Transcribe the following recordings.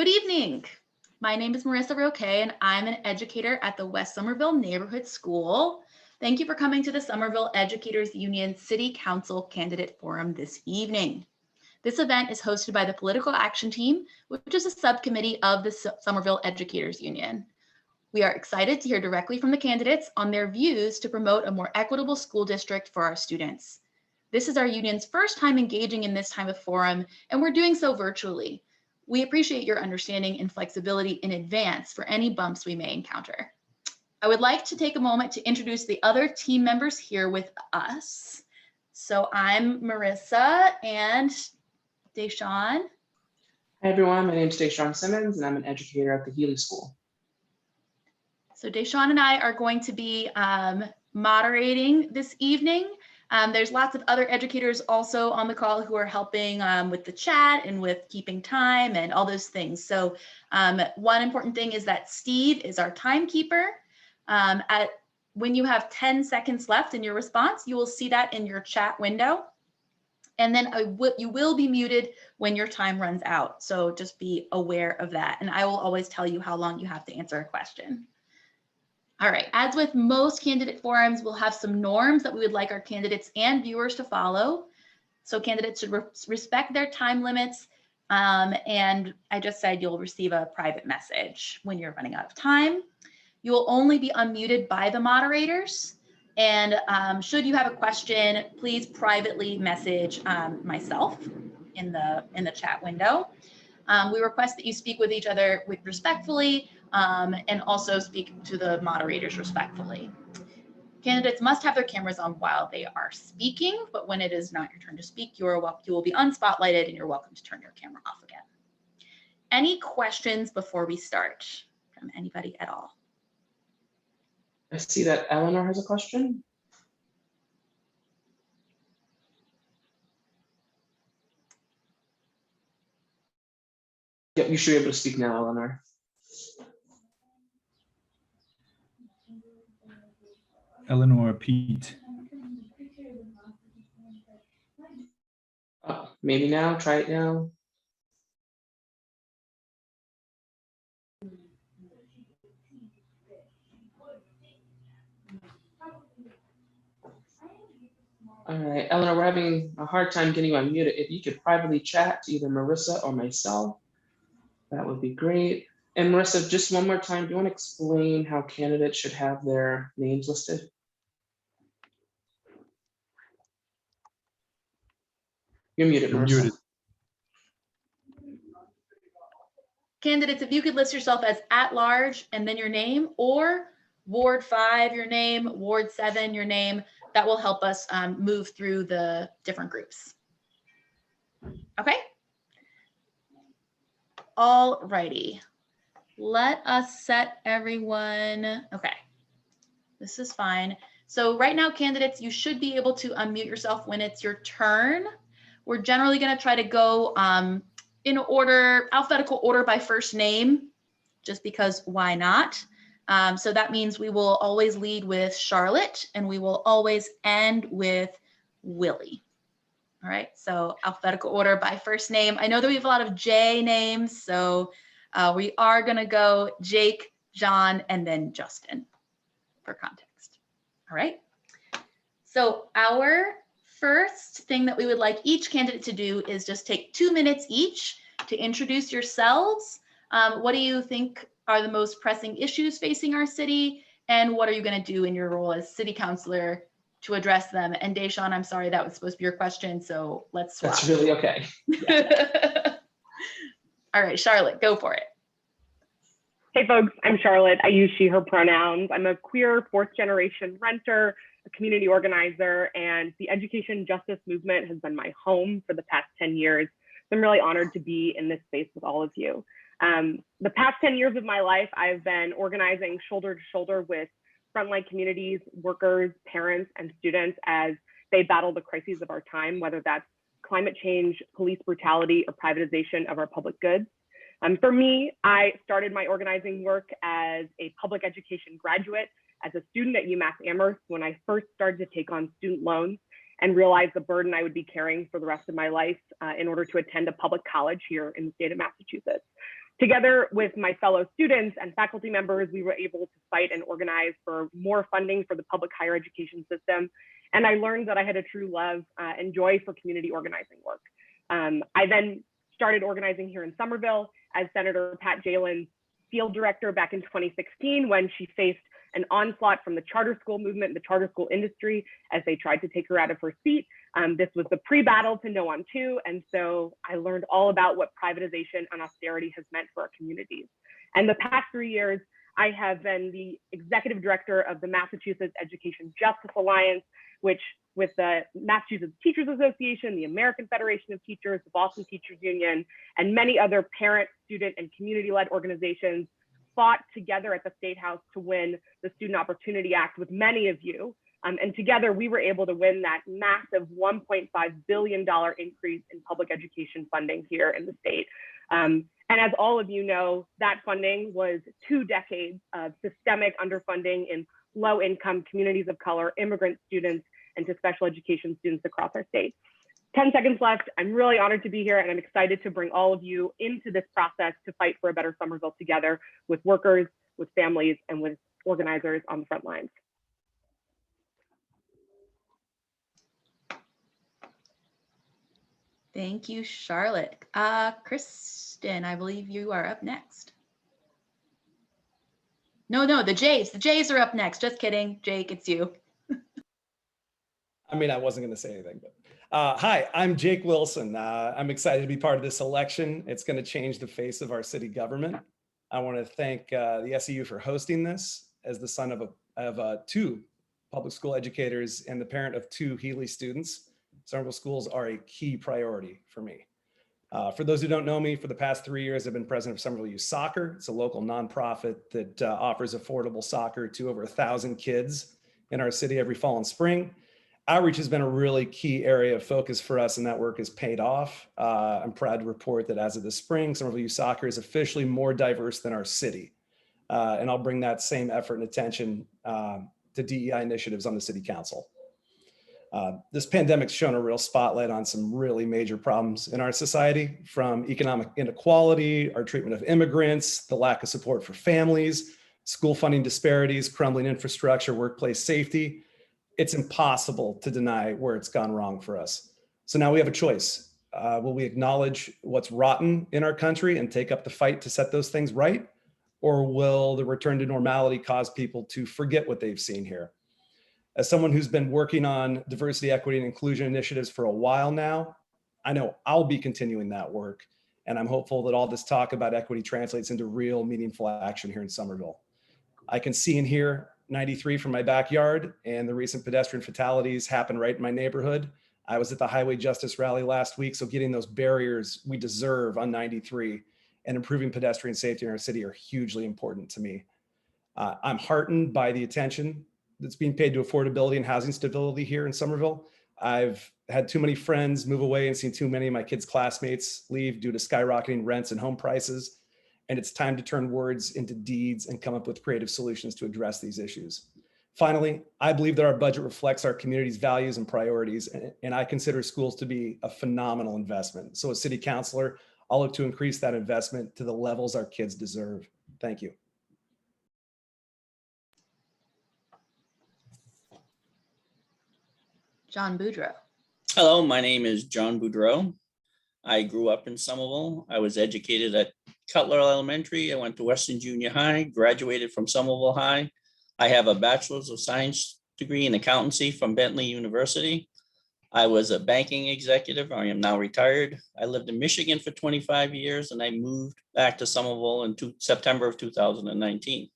Good evening. My name is Marissa Roque, and I'm an educator at the West Somerville Neighborhood School. Thank you for coming to the Somerville Educators Union City Council Candidate Forum this evening. This event is hosted by the Political Action Team, which is a subcommittee of the Somerville Educators Union. We are excited to hear directly from the candidates on their views to promote a more equitable school district for our students. This is our union's first time engaging in this type of forum, and we're doing so virtually. We appreciate your understanding and flexibility in advance for any bumps we may encounter. I would like to take a moment to introduce the other team members here with us. So I'm Marissa and Deshawn. Hi everyone, my name is Deshawn Simmons and I'm an educator at the Healy School. So Deshawn and I are going to be moderating this evening. There's lots of other educators also on the call who are helping with the chat and with keeping time and all those things. So one important thing is that Steve is our timekeeper. When you have 10 seconds left in your response, you will see that in your chat window. And then you will be muted when your time runs out. So just be aware of that. And I will always tell you how long you have to answer a question. All right, as with most candidate forums, we'll have some norms that we would like our candidates and viewers to follow. So candidates should respect their time limits. And I just said you'll receive a private message when you're running out of time. You will only be unmuted by the moderators. And should you have a question, please privately message myself in the chat window. We request that you speak with each other respectfully and also speak to the moderators respectfully. Candidates must have their cameras on while they are speaking, but when it is not your turn to speak, you will be unspotlighted and you're welcome to turn your camera off again. Any questions before we start from anybody at all? I see that Eleanor has a question. Yep, you should be able to speak now, Eleanor. Eleanor Pete. Oh, maybe now, try it now. All right, Eleanor, we're having a hard time getting you unmuted. If you could privately chat to either Marissa or myself, that would be great. And Marissa, just one more time, do you want to explain how candidates should have their names listed? You're muted, Marissa. Muted. Candidates, if you could list yourself as at large and then your name, or Ward 5, your name, Ward 7, your name, that will help us move through the different groups. Okay. All righty. Let us set everyone. Okay. This is fine. So right now, candidates, you should be able to unmute yourself when it's your turn. We're generally going to try to go in order, alphabetical order by first name, just because why not? So that means we will always lead with Charlotte and we will always end with Willie. All right, so alphabetical order by first name. I know that we have a lot of J names, so we are gonna go Jake, John, and then Justin for context. All right, so our first thing that we would like each candidate to do is just take 2 minutes each to introduce yourselves. What do you think are the most pressing issues facing our city? And what are you going to do in your role as city councilor to address them? And Deshawn, I'm sorry, that was supposed to be your question, so let's swap. That's really okay. All right, Charlotte, go for it. Hey folks, I'm Charlotte. I use she, her pronouns. I'm a queer 4th generation renter, a community organizer, and the education justice movement has been my home for the past 10 years. So I'm really honored to be in this space with all of you. The past 10 years of my life, I've been organizing shoulder to shoulder with frontline communities, workers, parents, and students as they battle the crises of our time, whether that's climate change, police brutality, or privatization of our public goods. For me, I started my organizing work as a public education graduate, as a student at UMass Amherst when I first started to take on student loans and realized the burden I would be carrying for the rest of my life in order to attend a public college here in the state of Massachusetts. Together with my fellow students and faculty members, we were able to fight and organize for more funding for the public higher education system. And I learned that I had a true love and joy for community organizing work. I then started organizing here in Somerville as Senator Pat Jalen's field director back in 2016 when she faced an onslaught from the charter school movement, the charter school industry, as they tried to take her out of her seat. This was the pre-battle to No on 2. And so I learned all about what privatization and austerity has meant for our communities. And the past 3 years, I have been the executive director of the Massachusetts Education Justice Alliance, which with the Massachusetts Teachers Association, the American Federation of Teachers, the Boston Teachers Union, and many other parent, student, and community-led organizations fought together at the State House to win the Student Opportunity Act with many of you. And together we were able to win that massive $1.5 billion increase in public education funding here in the state. And as all of you know, that funding was 2 decades of systemic underfunding in low-income communities of color, immigrant students, and to special education students across our state. 10 seconds left. I'm really honored to be here, and I'm excited to bring all of you into this process to fight for a better Somerville together with workers, with families, and with organizers on the front lines. Thank you, Charlotte. Kristen, I believe you are up next. No, the Jays are up next. Just kidding, Jake, it's you. I mean, I wasn't going to say anything, but hi, I'm Jake Wilson. I'm excited to be part of this election. It's going to change the face of our city government. I want to thank the SEU for hosting this. As the son of 2 public school educators and the parent of 2 Healy students, Somerville schools are a key priority for me. For those who don't know me, for the past 3 years, I've been president of Somerville Youth Soccer. It's a local nonprofit that offers affordable soccer to over 1,000 kids in our city every fall and spring. Outreach has been a really key area of focus for us, and that work has paid off. I'm proud to report that as of this spring, Somerville Youth Soccer is officially more diverse than our city. And I'll bring that same effort and attention to DEI initiatives on the city council. This pandemic's shown a real spotlight on some really major problems in our society, from economic inequality, our treatment of immigrants, the lack of support for families, school funding disparities, crumbling infrastructure, workplace safety. It's impossible to deny where it's gone wrong for us. So now we have a choice. Will we acknowledge what's rotten in our country and take up the fight to set those things right? Or will the return to normality cause people to forget what they've seen here? As someone who's been working on diversity, equity, and inclusion initiatives for a while now, I know I'll be continuing that work. And I'm hopeful that all this talk about equity translates into real meaningful action here in Somerville. I can see and hear 93 from my backyard, and the recent pedestrian fatalities happen right in my neighborhood. I was at the Highway Justice Rally last week, so getting those barriers we deserve on 93 and improving pedestrian safety in our city are hugely important to me. I'm heartened by the attention that's being paid to affordability and housing stability here in Somerville. I've had too many friends move away and seen too many of my kids' classmates leave due to skyrocketing rents and home prices. And it's time to turn words into deeds and come up with creative solutions to address these issues. Finally, I believe that our budget reflects our community's values and priorities, and I consider schools to be a phenomenal investment. So as city councilor, I'll look to increase that investment to the levels our kids deserve. Thank you. John Boudreau. Hello, my name is John Boudreau. I grew up in Somerville. I was educated at Cutler Elementary. I went to Western Junior High, graduated from Somerville High. I have a Bachelor's of Science degree in accountancy from Bentley University. I was a banking executive. I am now retired. I lived in Michigan for 25 years, and I moved back to Somerville in September of 2019.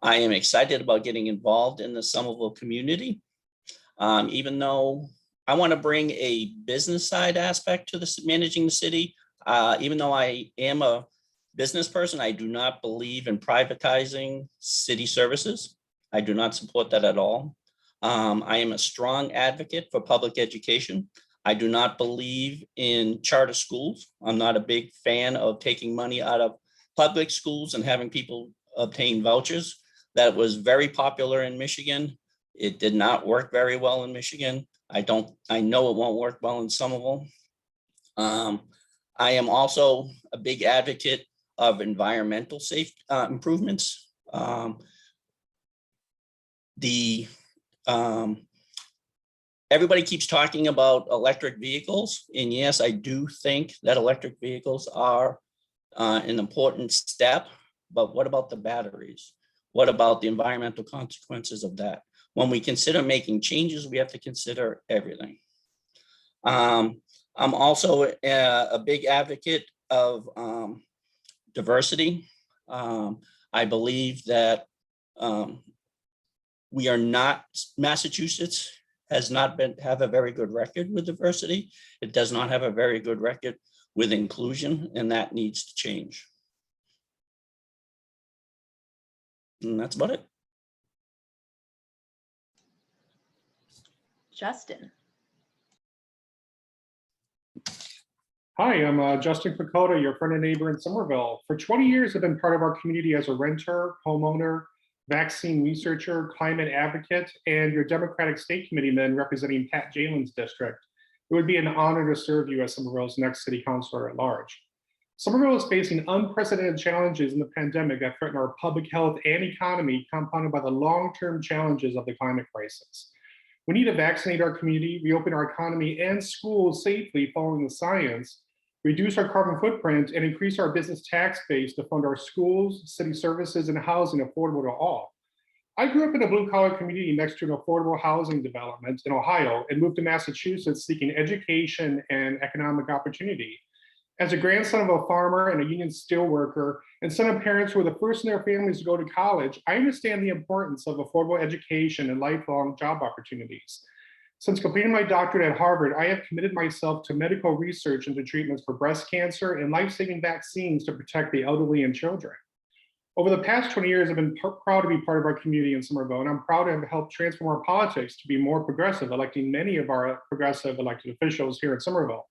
I am excited about getting involved in the Somerville community. Even though I want to bring a business side aspect to this managing the city, even though I am a business person, I do not believe in privatizing city services. I do not support that at all. I am a strong advocate for public education. I do not believe in charter schools. I'm not a big fan of taking money out of public schools and having people obtain vouchers. That was very popular in Michigan. It did not work very well in Michigan. I know it won't work well in Somerville. I am also a big advocate of environmental safe improvements. Everybody keeps talking about electric vehicles, and yes, I do think that electric vehicles are an important step, but what about the batteries? What about the environmental consequences of that? When we consider making changes, we have to consider everything. I'm also a big advocate of diversity. I believe that we are not, Massachusetts has not have a very good record with diversity. It does not have a very good record with inclusion, and that needs to change. And that's about it. Justin. Hi, I'm Justin Klekota, your friend and neighbor in Somerville. For 20 years, I've been part of our community as a renter, homeowner, vaccine researcher, climate advocate, and your Democratic State Committeeman representing Pat Jalen's district. It would be an honor to serve you as Somerville's next city councilor at large. Somerville is facing unprecedented challenges in the pandemic that threaten our public health and economy, compounded by the long-term challenges of the climate crisis. We need to vaccinate our community, reopen our economy and schools safely following the science, reduce our carbon footprint, and increase our business tax base to fund our schools, city services, and housing affordable to all. I grew up in a blue-collar community next to an affordable housing development in Ohio and moved to Massachusetts seeking education and economic opportunity. As a grandson of a farmer and a union steelworker, and son of parents who were the first in their families to go to college, I understand the importance of affordable education and lifelong job opportunities. Since completing my doctorate at Harvard, I have committed myself to medical research into treatments for breast cancer and life-saving vaccines to protect the elderly and children. Over the past 20 years, I've been proud to be part of our community in Somerville, and I'm proud to have helped transform our politics to be more progressive, electing many of our progressive elected officials here in Somerville.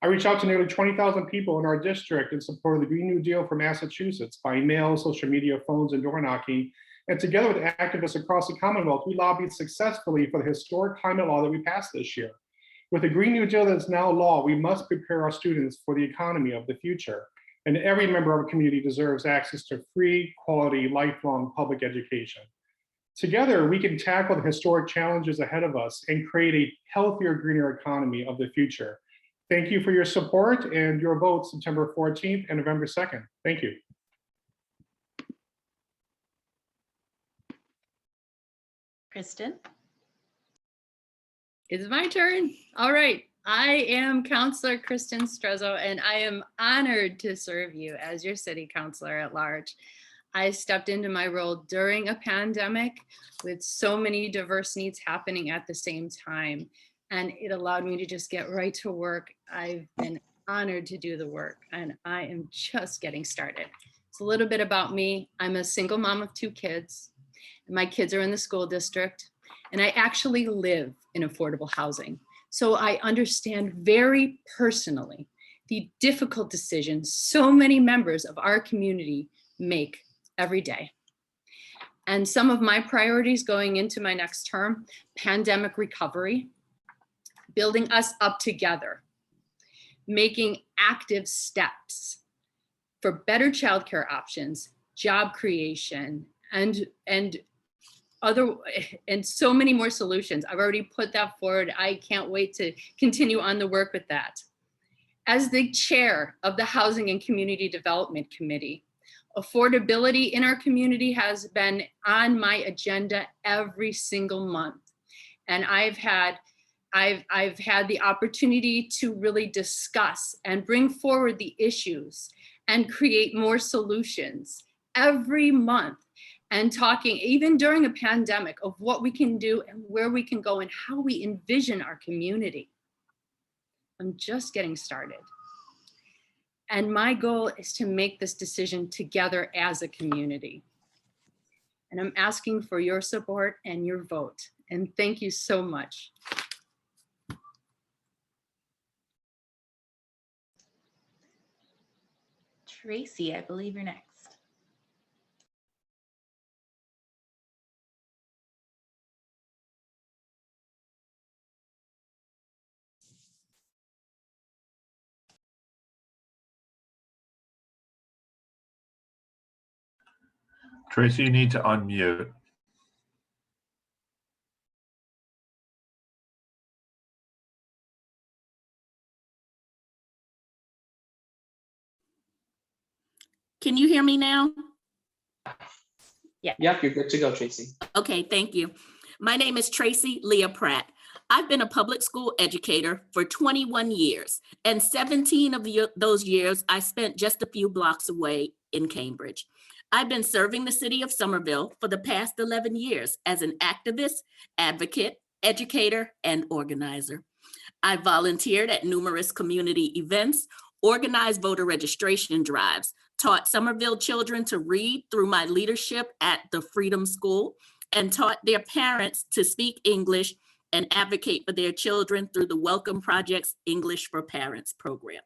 I reached out to nearly 20,000 people in our district in support of the Green New Deal for Massachusetts by mail, social media, phones, and door knocking. And together with activists across the Commonwealth, we lobbied successfully for the historic climate law that we passed this year. With the Green New Deal that's now law, we must prepare our students for the economy of the future. And every member of our community deserves access to free, quality, lifelong public education. Together, we can tackle the historic challenges ahead of us and create a healthier, greener economy of the future. Thank you for your support and your vote September 14th and November 2nd. Thank you. Kristen. It's my turn. All right. I am Counselor Kristen Strezo, and I am honored to serve you as your city councilor at large. I stepped into my role during a pandemic with so many diverse needs happening at the same time, and it allowed me to just get right to work. I've been honored to do the work, and I am just getting started. It's a little bit about me. I'm a single mom of 2 kids. My kids are in the school district, and I actually live in affordable housing. So I understand very personally the difficult decisions so many members of our community make every day. And some of my priorities going into my next term: pandemic recovery, building us up together, making active steps for better childcare options, job creation, and so many more solutions. I've already put that forward. I can't wait to continue on the work with that. As the chair of the Housing and Community Development Committee, affordability in our community has been on my agenda every single month. And I've had the opportunity to really discuss and bring forward the issues and create more solutions every month, and talking even during a pandemic of what we can do and where we can go and how we envision our community. I'm just getting started. And my goal is to make this decision together as a community. And I'm asking for your support and your vote. And thank you so much. Tracey, I believe you're next. Tracey, you need to unmute. Can you hear me now? Yep, you're good to go, Tracey. Okay, thank you. My name is Tracey Leah Pratt. I've been a public school educator for 21 years, and 17 of those years I spent just a few blocks away in Cambridge. I've been serving the city of Somerville for the past 11 years as an activist, advocate, educator, and organizer. I volunteered at numerous community events, organized voter registration drives, taught Somerville children to read through my leadership at the Freedom School, and taught their parents to speak English and advocate for their children through the Welcome Project's English for Parents program.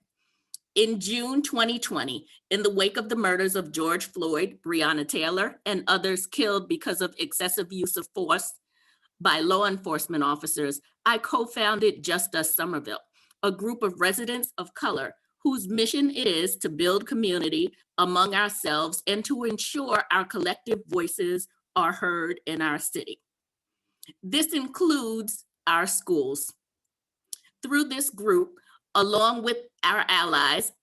In June 2020, in the wake of the murders of George Floyd, Breonna Taylor, and others killed because of excessive use of force by law enforcement officers, I co-founded Just Us Somerville, a group of residents of color whose mission it is to build community among ourselves and to ensure our collective voices are heard in our city. This includes our schools. Through this group, along with our allies,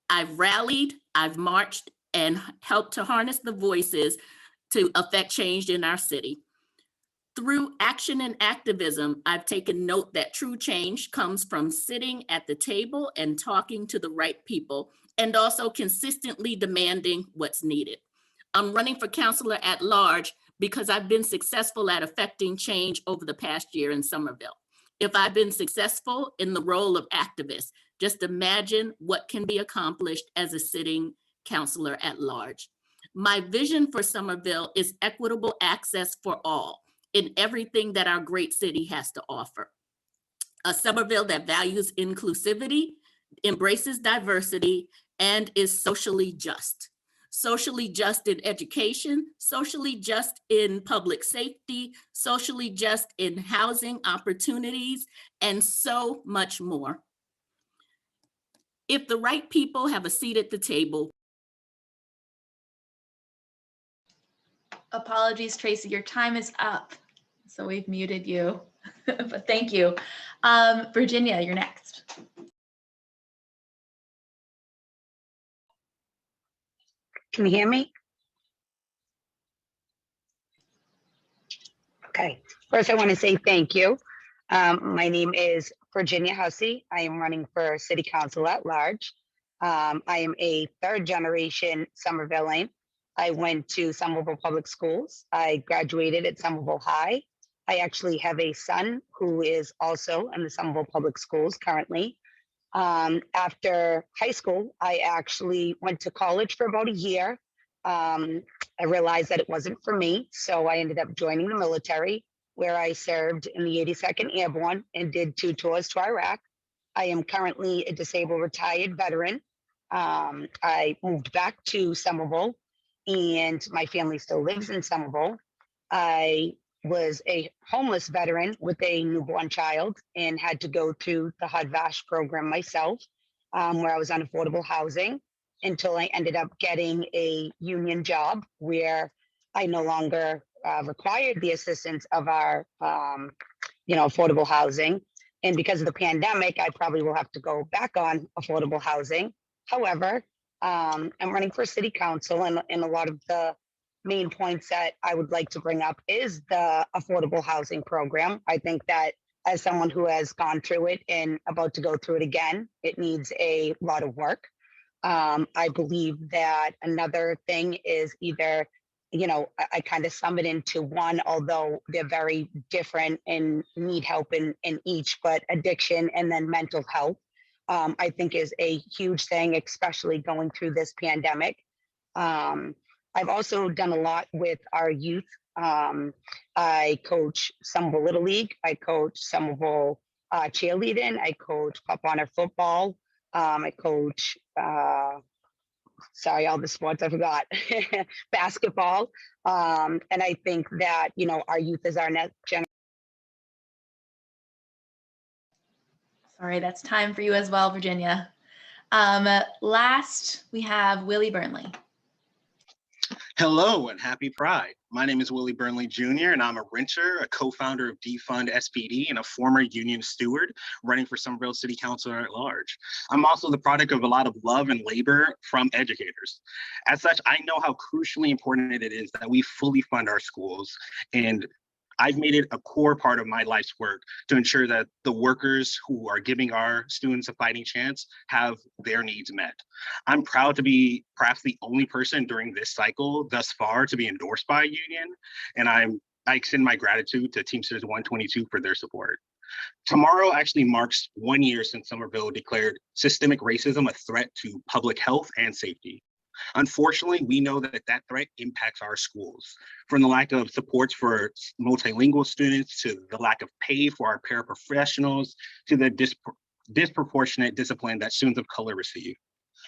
I've rallied, I've marched, and helped to harness the voices to affect change in our city. Through action and activism, I've taken note that true change comes from sitting at the table and talking to the right people, and also consistently demanding what's needed. I'm running for councilor at large because I've been successful at affecting change over the past year in Somerville. If I've been successful in the role of activist, just imagine what can be accomplished as a sitting councilor at large. My vision for Somerville is equitable access for all in everything that our great city has to offer. A Somerville that values inclusivity, embraces diversity, and is socially just. Socially just in education, socially just in public safety, socially just in housing opportunities, and so much more. If the right people have a seat at the table. Apologies, Tracey, your time is up. So we've muted you, but thank you. Virginia, you're next. Can you hear me? Okay, first I want to say thank you. My name is Virginia Hussey. I am running for City Council at large. I am a third generation Somervillian. I went to Somerville Public Schools. I graduated at Somerville High. I actually have a son who is also in the Somerville Public Schools currently. After high school, I actually went to college for about a year. I realized that it wasn't for me, so I ended up joining the military, where I served in the 82nd Airborne and did 2 tours to Iraq. I am currently a disabled retired veteran. I moved back to Somerville, and my family still lives in Somerville. I was a homeless veteran with a newborn child and had to go through the HUD-VASH program myself, where I was on affordable housing until I ended up getting a union job where I no longer required the assistance of our affordable housing. And because of the pandemic, I probably will have to go back on affordable housing. However, I'm running for city council, and a lot of the main points that I would like to bring up is the affordable housing program. I think that as someone who has gone through it and about to go through it again, it needs a lot of work. I believe that another thing is either, I kind of sum it into one, although they're very different and need help in each, but addiction and then mental health, I think is a huge thing, especially going through this pandemic. I've also done a lot with our youth. I coach Somerville Little League. I coach Somerville cheerleading. I coach Pop Honor football. I coach, all the sports I forgot, basketball. And I think that, our youth is our next generation. Sorry, that's time for you as well, Virginia. Last, we have Willie Burnley. Hello and happy Pride. My name is Willie Burnley Jr. and I'm a renter, a co-founder of Defund SPD and a former union steward running for Somerville City Council at large. I'm also the product of a lot of love and labor from educators. As such, I know how crucially important it is that we fully fund our schools, and I've made it a core part of my life's work to ensure that the workers who are giving our students a fighting chance have their needs met. I'm proud to be perhaps the only person during this cycle thus far to be endorsed by a union, and I extend my gratitude to Teamsters 122 for their support. Tomorrow actually marks 1 year since Somerville declared systemic racism a threat to public health and safety. Unfortunately, we know that that threat impacts our schools, from the lack of supports for multilingual students to the lack of pay for our paraprofessionals to the disproportionate discipline that students of color receive.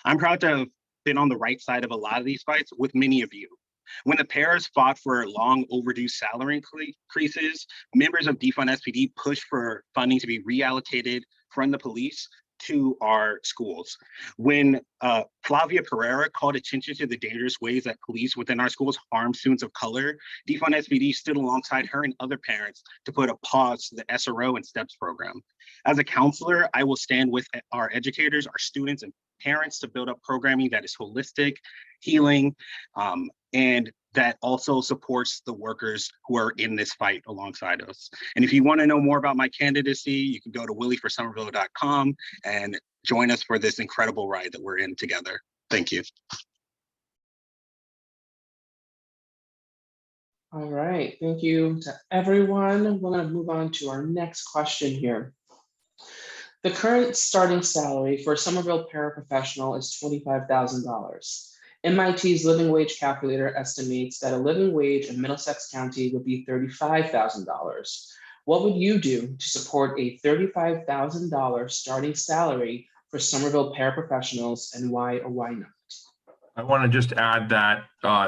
I'm proud to have been on the right side of a lot of these fights with many of you. When the paras fought for long overdue salary increases, members of Defund SPD pushed for funding to be reallocated from the police to our schools. When Flavia Pereira called attention to the dangerous ways that police within our schools harm students of color, Defund SPD stood alongside her and other parents to put a pause to the SRO and STEPS program. As a counselor, I will stand with our educators, our students, and parents to build up programming that is holistic, healing, and that also supports the workers who are in this fight alongside us. And if you want to know more about my candidacy, you can go to willieforsomerville.com and join us for this incredible ride that we're in together. Thank you. All right, thank you to everyone. We're going to move on to our next question here. The current starting salary for a Somerville paraprofessional is $25,000. MIT's living wage calculator estimates that a living wage in Middlesex County would be $35,000. What would you do to support a $35,000 starting salary for Somerville paraprofessionals, and why or why not? I want to just add that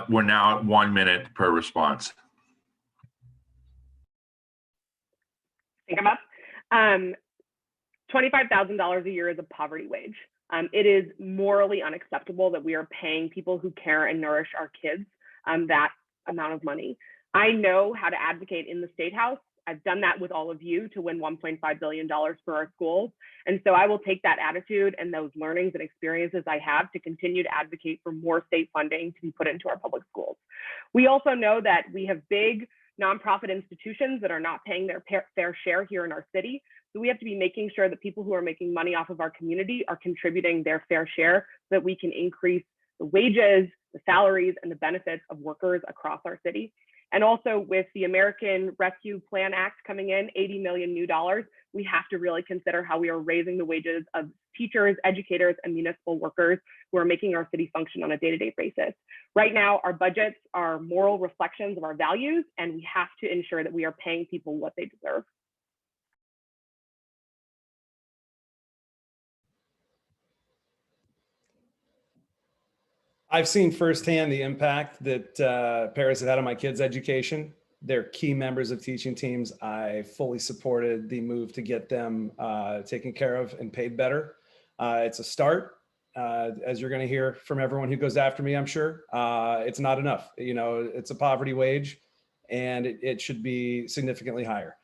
we're now at 1 minute per response. Think I'm up. $25,000 a year is a poverty wage. It is morally unacceptable that we are paying people who care and nourish our kids that amount of money. I know how to advocate in the State House. I've done that with all of you to win $1.5 billion for our schools. And so I will take that attitude and those learnings and experiences I have to continue to advocate for more state funding to be put into our public schools. We also know that we have big nonprofit institutions that are not paying their fair share here in our city. So we have to be making sure that people who are making money off of our community are contributing their fair share so that we can increase the wages, the salaries, and the benefits of workers across our city. And also with the American Rescue Plan Act coming in, $80 million new dollars, we have to really consider how we are raising the wages of teachers, educators, and municipal workers who are making our city function on a day-to-day basis. Right now, our budgets are moral reflections of our values, and we have to ensure that we are paying people what they deserve. I've seen firsthand the impact that paras have had on my kids' education. They're key members of teaching teams. I fully supported the move to get them taken care of and paid better. It's a start, as you're going to hear from everyone who goes after me, I'm sure. It's not enough. You know, it's a poverty wage, and it should be significantly higher.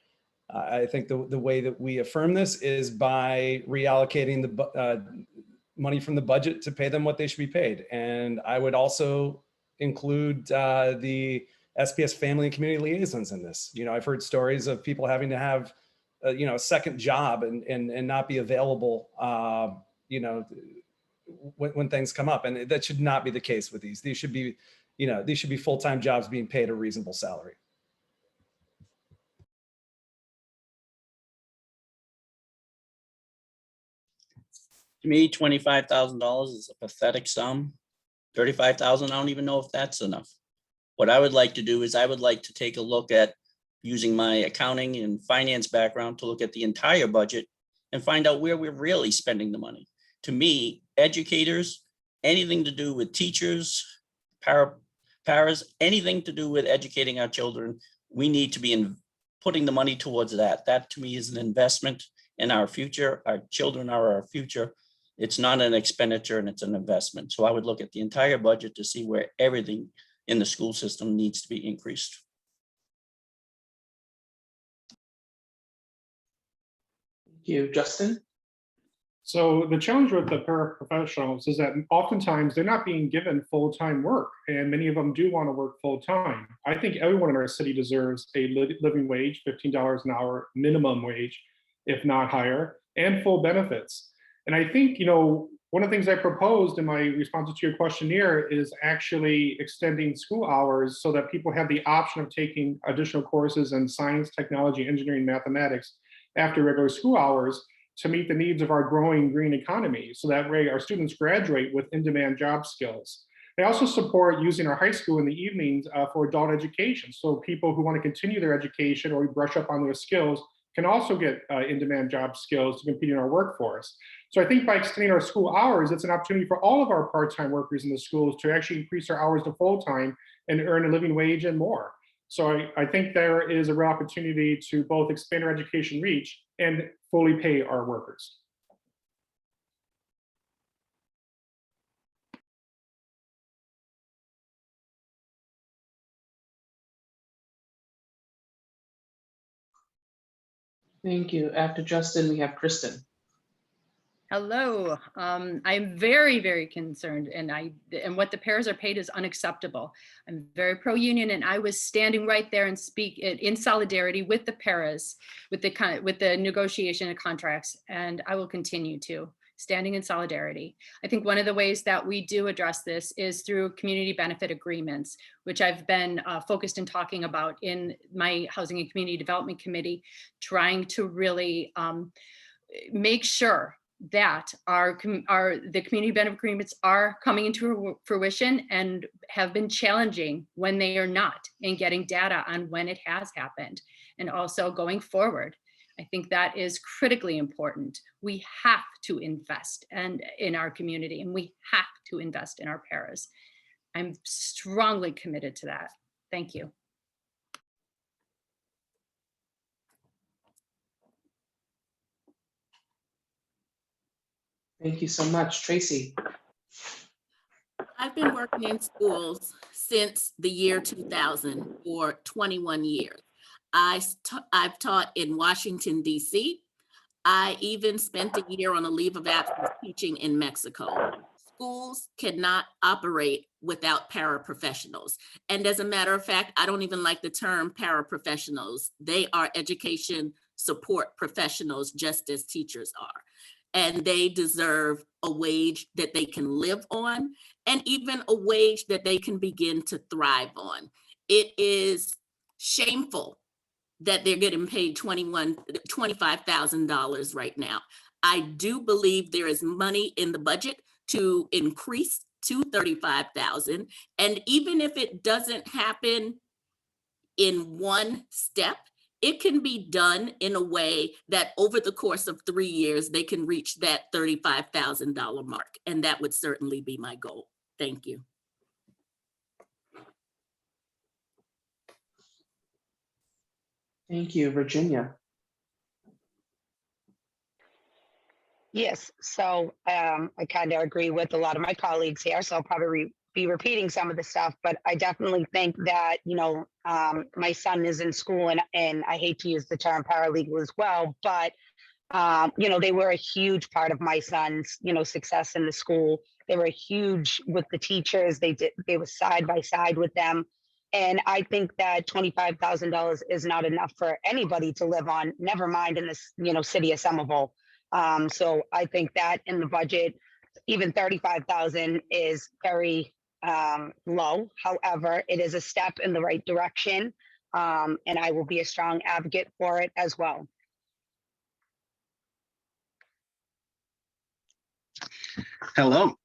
I think the way that we affirm this is by reallocating the money from the budget to pay them what they should be paid. And I would also include the SPS family and community liaisons in this. You know, I've heard stories of people having to have, you know, a second job and not be available, you know, when things come up. And that should not be the case with these. These should be, you know, these should be full-time jobs being paid a reasonable salary. To me, $25,000 is a pathetic sum. $35,000, I don't even know if that's enough. What I would like to do is I would like to take a look at using my accounting and finance background to look at the entire budget and find out where we're really spending the money. To me, educators, anything to do with teachers, paras, anything to do with educating our children, we need to be putting the money towards that. That to me is an investment in our future. Our children are our future. It's not an expenditure and it's an investment. So I would look at the entire budget to see where everything in the school system needs to be increased. Thank you, Justin. So the challenge with the paraprofessionals is that oftentimes they're not being given full-time work, and many of them do want to work full-time. I think everyone in our city deserves a living wage, $15 an hour minimum wage, if not higher, and full benefits. And I think, one of the things I proposed in my response to your questionnaire is actually extending school hours so that people have the option of taking additional courses in science, technology, engineering, mathematics after regular school hours, to meet the needs of our growing green economy. So that way our students graduate with in-demand job skills. They also support using our high school in the evenings for adult education. So people who want to continue their education or brush up on their skills can also get in-demand job skills to compete in our workforce. So I think by extending our school hours, it's an opportunity for all of our part-time workers in the schools to actually increase their hours to full-time and earn a living wage and more. So I think there is a real opportunity to both expand our education reach and fully pay our workers. Thank you. After Justin, we have Kristen. Hello. I'm very, very concerned, and what the paras are paid is unacceptable. I'm very pro-union, and I was standing right there and speak in solidarity with the paras, with the negotiation of contracts, and I will continue to standing in solidarity. I think one of the ways that we do address this is through community benefit agreements, which I've been focused in talking about in my Housing and Community Development Committee, trying to really make sure that the community benefit agreements are coming into fruition and have been challenging when they are not, and getting data on when it has happened, and also going forward. I think that is critically important. We have to invest in our community, and we have to invest in our paras. I'm strongly committed to that. Thank you. Thank you so much. Tracey. I've been working in schools since the year 2000 for 21 years. I've taught in Washington, D.C. I even spent a year on a leave of absence teaching in Mexico. Schools cannot operate without paraprofessionals. And as a matter of fact, I don't even like the term paraprofessionals. They are education support professionals, just as teachers are. And they deserve a wage that they can live on, and even a wage that they can begin to thrive on. It is shameful that they're getting paid $25,000 right now. I do believe there is money in the budget to increase to $35,000. And even if it doesn't happen in one step, it can be done in a way that over the course of 3 years, they can reach that $35,000 mark. And that would certainly be my goal. Thank you. Thank you, Virginia. Yes, so I kind of agree with a lot of my colleagues here, so I'll probably be repeating some of the stuff, but I definitely think that, my son is in school, and I hate to use the term paralegal as well, but, they were a huge part of my son's, success in the school. They were huge with the teachers. They were side by side with them. And I think that $25,000 is not enough for anybody to live on, never mind in this, city of Somerville. So I think that in the budget, even $35,000 is very low. However, it is a step in the right direction, and I will be a strong advocate for it as well. Hello.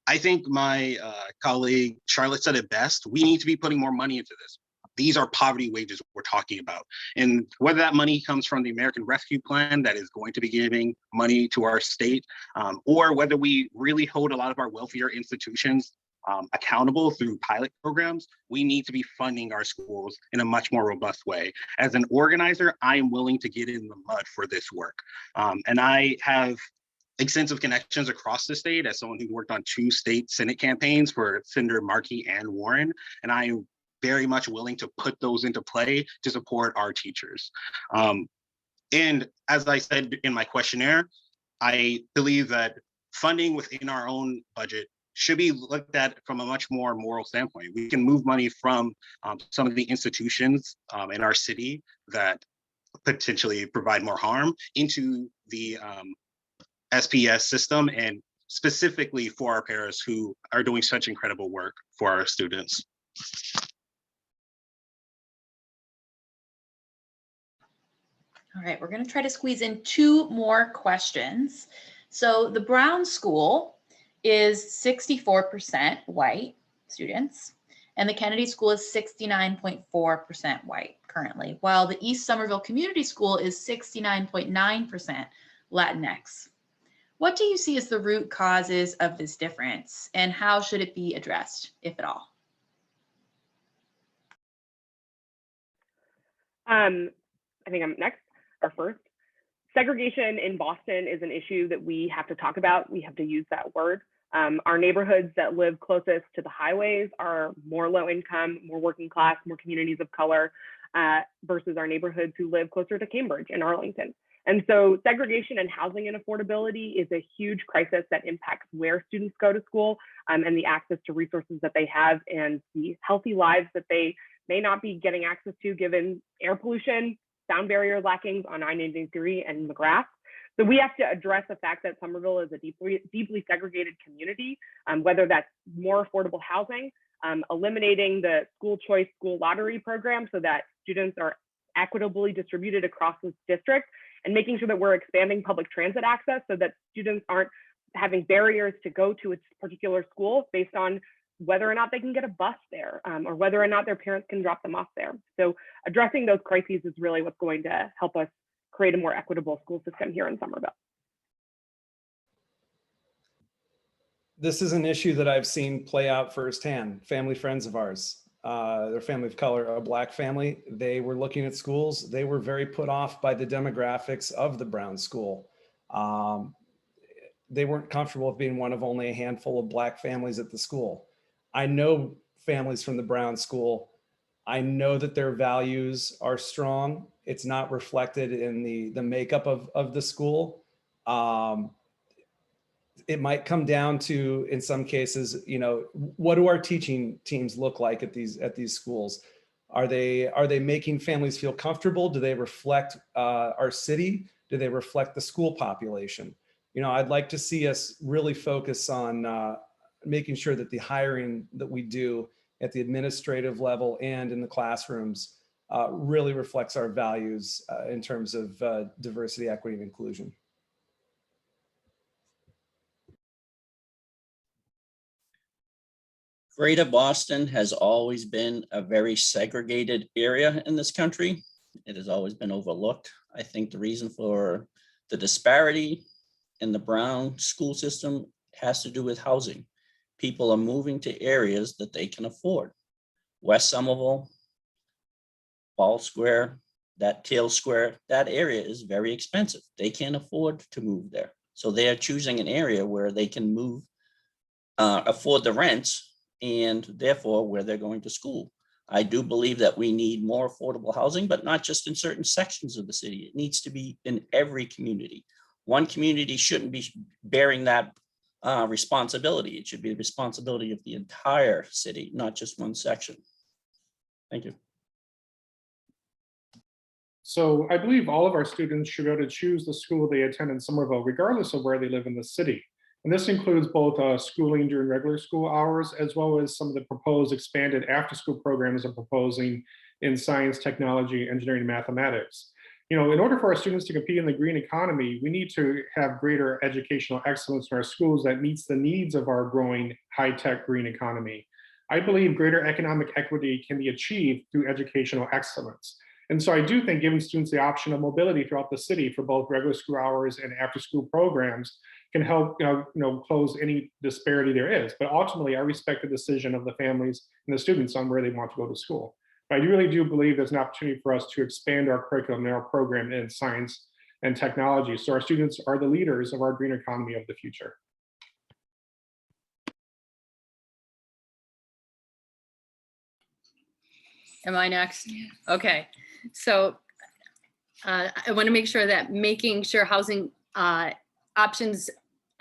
I think my colleague Charlotte said it best. We need to be putting more money into this. These are poverty wages we're talking about. And whether that money comes from the American Rescue Plan that is going to be giving money to our state, or whether we really hold a lot of our wealthier institutions accountable through pilot programs, we need to be funding our schools in a much more robust way. As an organizer, I am willing to get in the mud for this work. And I have extensive connections across the state as someone who worked on 2 state Senate campaigns for Senator Markey and Warren. And I am very much willing to put those into play to support our teachers. And as I said in my questionnaire, I believe that funding within our own budget should be looked at from a much more moral standpoint. We can move money from some of the institutions in our city that potentially provide more harm into the SPS system, and specifically for our parents who are doing such incredible work for our students. All right, we're going to try to squeeze in 2 more questions. So the Brown School is 64% white students, and the Kennedy School is 69.4% white currently, while the East Somerville Community School is 69.9% Latinx. What do you see as the root causes of this difference, and how should it be addressed, if at all? I think I'm next, or first. Segregation in Boston is an issue that we have to talk about. We have to use that word. Our neighborhoods that live closest to the highways are more low income, more working class, more communities of color, versus our neighborhoods who live closer to Cambridge and Arlington. And so segregation and housing inaffordability is a huge crisis that impacts where students go to school, and the access to resources that they have, and the healthy lives that they may not be getting access to given air pollution, sound barrier lackings on I-93 and McGrath. So we have to address the fact that Somerville is a deeply segregated community, whether that's more affordable housing, eliminating the school choice school lottery program so that students are equitably distributed across this district, and making sure that we're expanding public transit access so that students aren't having barriers to go to a particular school based on whether or not they can get a bus there, or whether or not their parents can drop them off there. So addressing those crises is really what's going to help us create a more equitable school system here in Somerville. This is an issue that I've seen play out firsthand. Family friends of ours, their family of color, a Black family, they were looking at schools. They were very put off by the demographics of the Brown School. They weren't comfortable with being one of only a handful of Black families at the school. I know families from the Brown School. I know that their values are strong. It's not reflected in the makeup of the school. It might come down to, in some cases, you know, what do our teaching teams look like at these schools? Are they making families feel comfortable? Do they reflect our city? Do they reflect the school population? You know, I'd like to see us really focus on making sure that the hiring that we do at the administrative level and in the classrooms really reflects our values in terms of diversity, equity, and inclusion. Greater Boston has always been a very segregated area in this country. It has always been overlooked. I think the reason for the disparity in the Brown school system has to do with housing. People are moving to areas that they can afford. West Somerville, Ball Square, that Tail Square, that area is very expensive. They can't afford to move there. So they are choosing an area where they can move, afford the rents, and therefore where they're going to school. I do believe that we need more affordable housing, but not just in certain sections of the city. It needs to be in every community. One community shouldn't be bearing that responsibility. It should be the responsibility of the entire city, not just one section. Thank you. So I believe all of our students should be able to choose the school they attend in Somerville, regardless of where they live in the city. And this includes both schooling during regular school hours, as well as some of the proposed expanded after-school programs I'm proposing in science, technology, engineering, and mathematics. You know, in order for our students to compete in the green economy, we need to have greater educational excellence in our schools that meets the needs of our growing high-tech green economy. I believe greater economic equity can be achieved through educational excellence. And so I do think giving students the option of mobility throughout the city for both regular school hours and after-school programs can help close any disparity there is. But ultimately, I respect the decision of the families and the students on where they want to go to school. But I really do believe there's an opportunity for us to expand our curriculum and our program in science and technology, so our students are the leaders of our green economy of the future. Am I next? Okay, so I want to make sure that making sure housing options,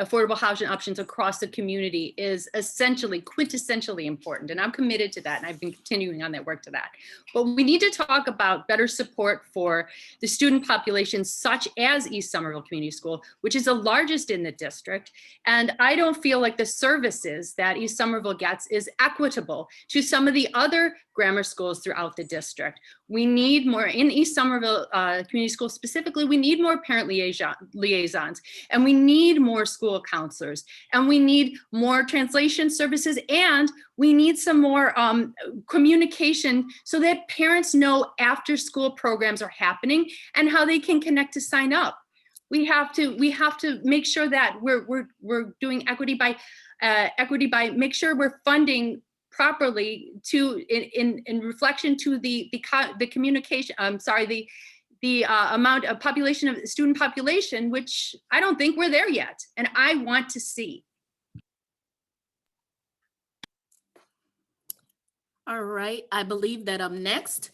affordable housing options across the community is essentially, quintessentially important. And I'm committed to that. And I've been continuing on that work to that. But we need to talk about better support for the student population, such as East Somerville Community School, which is the largest in the district. And I don't feel like the services that East Somerville gets is equitable to some of the other grammar schools throughout the district. We need more, in East Somerville Community School specifically, we need more parent liaisons, and we need more school counselors, and we need more translation services, and we need some more communication so that parents know after school programs are happening and how they can connect to sign up. We have to make sure that we're doing equity by make sure we're funding properly to in reflection to the communication, the amount of population of student population, which I don't think we're there yet, and I want to see. All right, I believe that I'm next.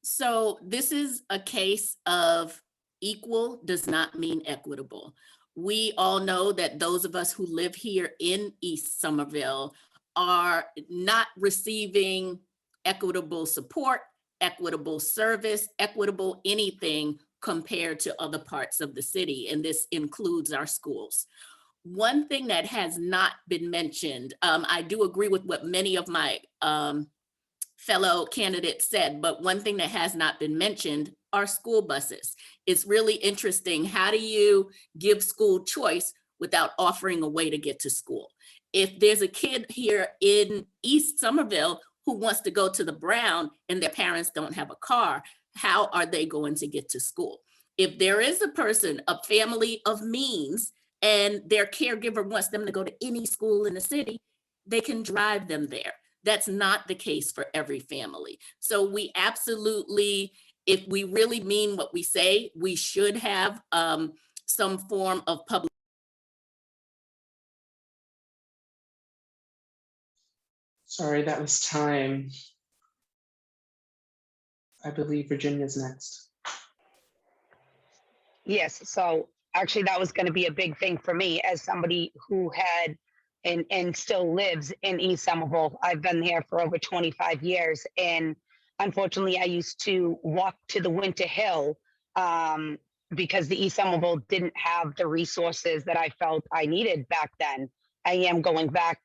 So this is a case of equal does not mean equitable. We all know that those of us who live here in East Somerville are not receiving equitable support, equitable service, equitable anything compared to other parts of the city, and this includes our schools. One thing that has not been mentioned, I do agree with what many of my fellow candidates said, but one thing that has not been mentioned are school buses. It's really interesting. How do you give school choice without offering a way to get to school? If there's a kid here in East Somerville who wants to go to the Brown and their parents don't have a car, how are they going to get to school? If there is a person, a family of means, and their caregiver wants them to go to any school in the city, they can drive them there. That's not the case for every family. So we absolutely, if we really mean what we say, we should have some form of public. Sorry, that was time. I believe Virginia's next. Yes, so actually that was going to be a big thing for me as somebody who had and still lives in East Somerville. I've been here for over 25 years, and unfortunately I used to walk to the Winter Hill because the East Somerville didn't have the resources that I felt I needed back then. I am going back,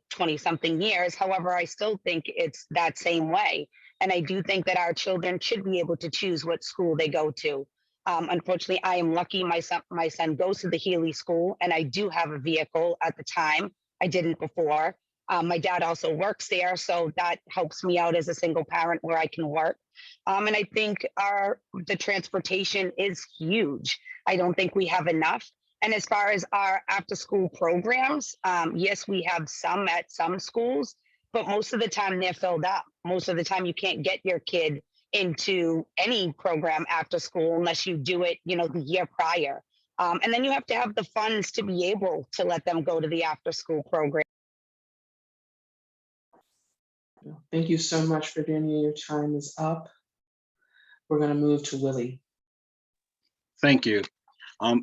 20 something years. However, I still think it's that same way. And I do think that our children should be able to choose what school they go to. Unfortunately, I am lucky my son goes to the Healy School, and I do have a vehicle at the time. I didn't before. My dad also works there, so that helps me out as a single parent where I can work. And I think the transportation is huge. I don't think we have enough. And as far as our after-school programs, yes, we have some at some schools, but most of the time they're filled up. Most of the time you can't get your kid into any program after school unless you do it, the year prior. And then you have to have the funds to be able to let them go to the after-school program. Thank you so much, Virginia. Your time is up. We're going to move to Willie. Thank you.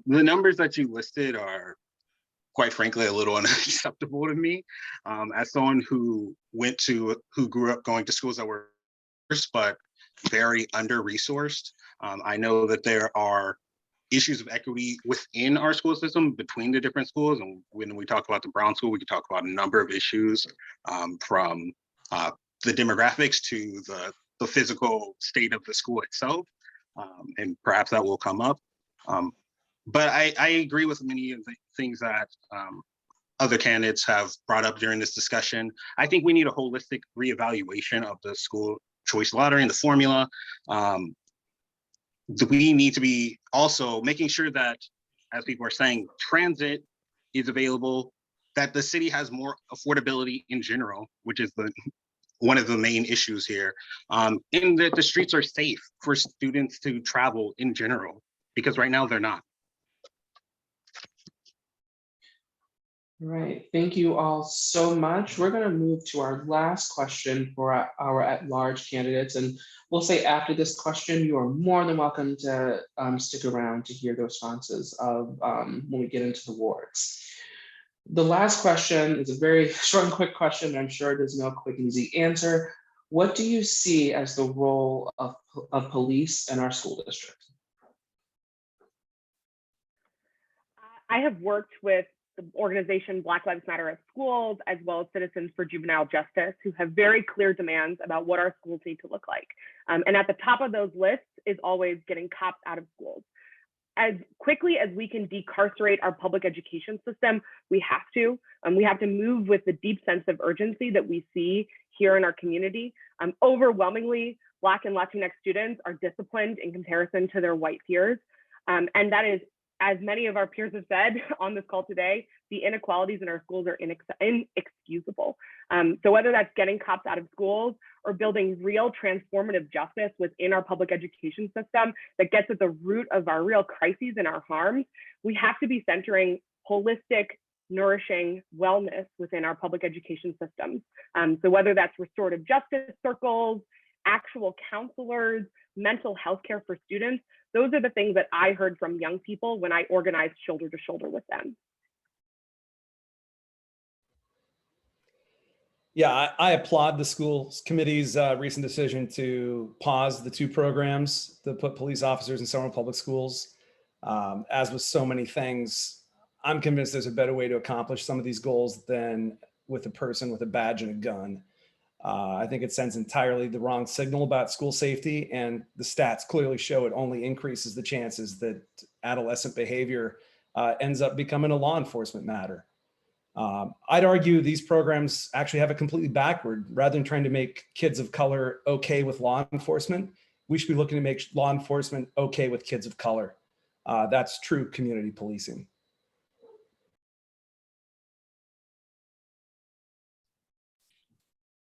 The numbers that you listed are, quite frankly, a little unacceptable to me. As someone who grew up going to schools that were but very under-resourced, I know that there are issues of equity within our school system between the different schools. And when we talk about the Brown School, we can talk about a number of issues from the demographics to the physical state of the school itself. And perhaps that will come up. But I agree with many of the things that other candidates have brought up during this discussion. I think we need a holistic reevaluation of the school choice lottery and the formula. We need to be also making sure that, as people are saying, transit is available, that the city has more affordability in general, which is one of the main issues here, in that the streets are safe for students to travel in general. because right now they're not. Right, thank you all so much. We're gonna move to our last question for our at-large candidates. And we'll say after this question, you are more than welcome to stick around to hear the responses of when we get into the wards. The last question is a very short and quick question. I'm sure there's no quick and easy answer. What do you see as the role of police in our school district? I have worked with the organization Black Lives Matter at Schools, as well as Citizens for Juvenile Justice, who have very clear demands about what our schools need to look like. And at the top of those lists is always getting cops out of schools. As quickly as we can decarcerate our public education system, we have to. We have to move with the deep sense of urgency that we see here in our community. Overwhelmingly, Black and Latinx students are disciplined in comparison to their white peers. And that is, as many of our peers have said on this call today, the inequalities in our schools are inexcusable. So whether that's getting cops out of schools or building real transformative justice within our public education system that gets at the root of our real crises and our harms, we have to be centering holistic, nourishing wellness within our public education systems. So whether that's restorative justice circles, actual counselors, mental health care for students, those are the things that I heard from young people when I organized shoulder to shoulder with them. Yeah, I applaud the schools committee's recent decision to pause the 2 programs that put police officers in Somerville Public Schools. As with so many things, I'm convinced there's a better way to accomplish some of these goals than with a person with a badge and a gun. I think it sends entirely the wrong signal about school safety, and the stats clearly show it only increases the chances that adolescent behavior ends up becoming a law enforcement matter. I'd argue these programs actually have it completely backward. Rather than trying to make kids of color okay with law enforcement, we should be looking to make law enforcement okay with kids of color. That's true community policing.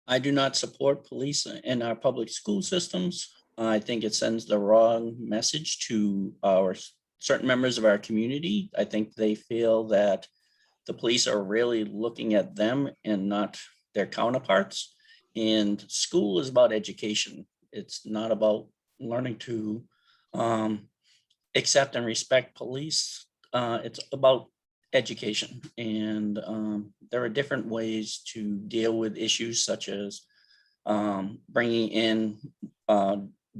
I do not support police in our public school systems. I think it sends the wrong message to our certain members of our community. I think they feel that the police are really looking at them and not their counterparts. And school is about education. It's not about learning to accept and respect police. It's about education. And there are different ways to deal with issues such as bringing in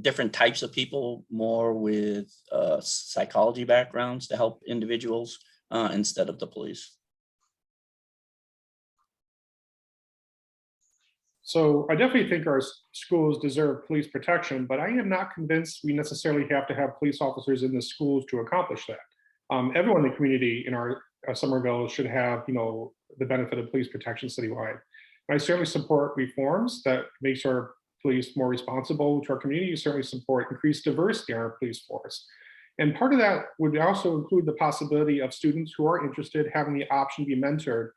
different types of people, more with psychology backgrounds to help individuals instead of the police. So I definitely think our schools deserve police protection, but I am not convinced we necessarily have to have police officers in the schools to accomplish that. Everyone in the community in our Somerville should have, the benefit of police protection citywide. And I certainly support reforms that makes our police more responsible to our community. Certainly support increased diversity in our police force. And part of that would also include the possibility of students who are interested having the option to be mentored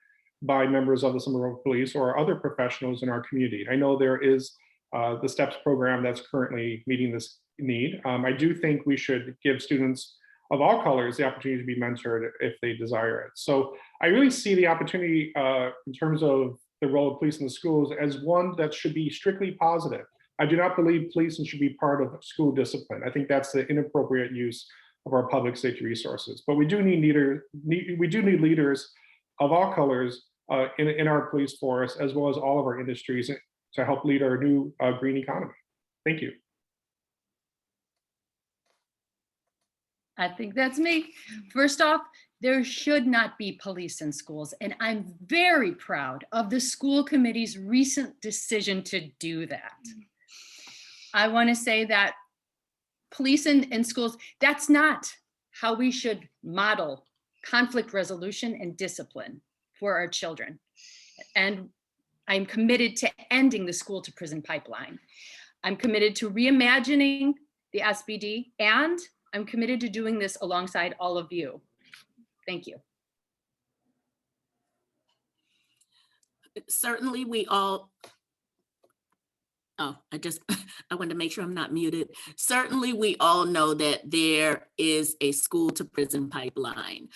by members of the Somerville Police or other professionals in our community. I know there is the STEPS program that's currently meeting this need. I do think we should give students of all colors the opportunity to be mentored if they desire it. So I really see the opportunity in terms of the role of police in the schools as one that should be strictly positive. I do not believe policing should be part of school discipline. I think that's the inappropriate use of our public safety resources. But we do need leaders of all colors in our police force, as well as all of our industries, to help lead our new green economy. Thank you. I think that's me. First off, there should not be police in schools, and I'm very proud of the school committee's recent decision to do that. I want to say that police in schools, that's not how we should model conflict resolution and discipline for our children. And I'm committed to ending the school to prison pipeline. I'm committed to reimagining the SBD, and I'm committed to doing this alongside all of you. Thank you. Certainly we all Oh, I wanted to make sure I'm not muted. Certainly, we all know that there is a school to prison pipeline.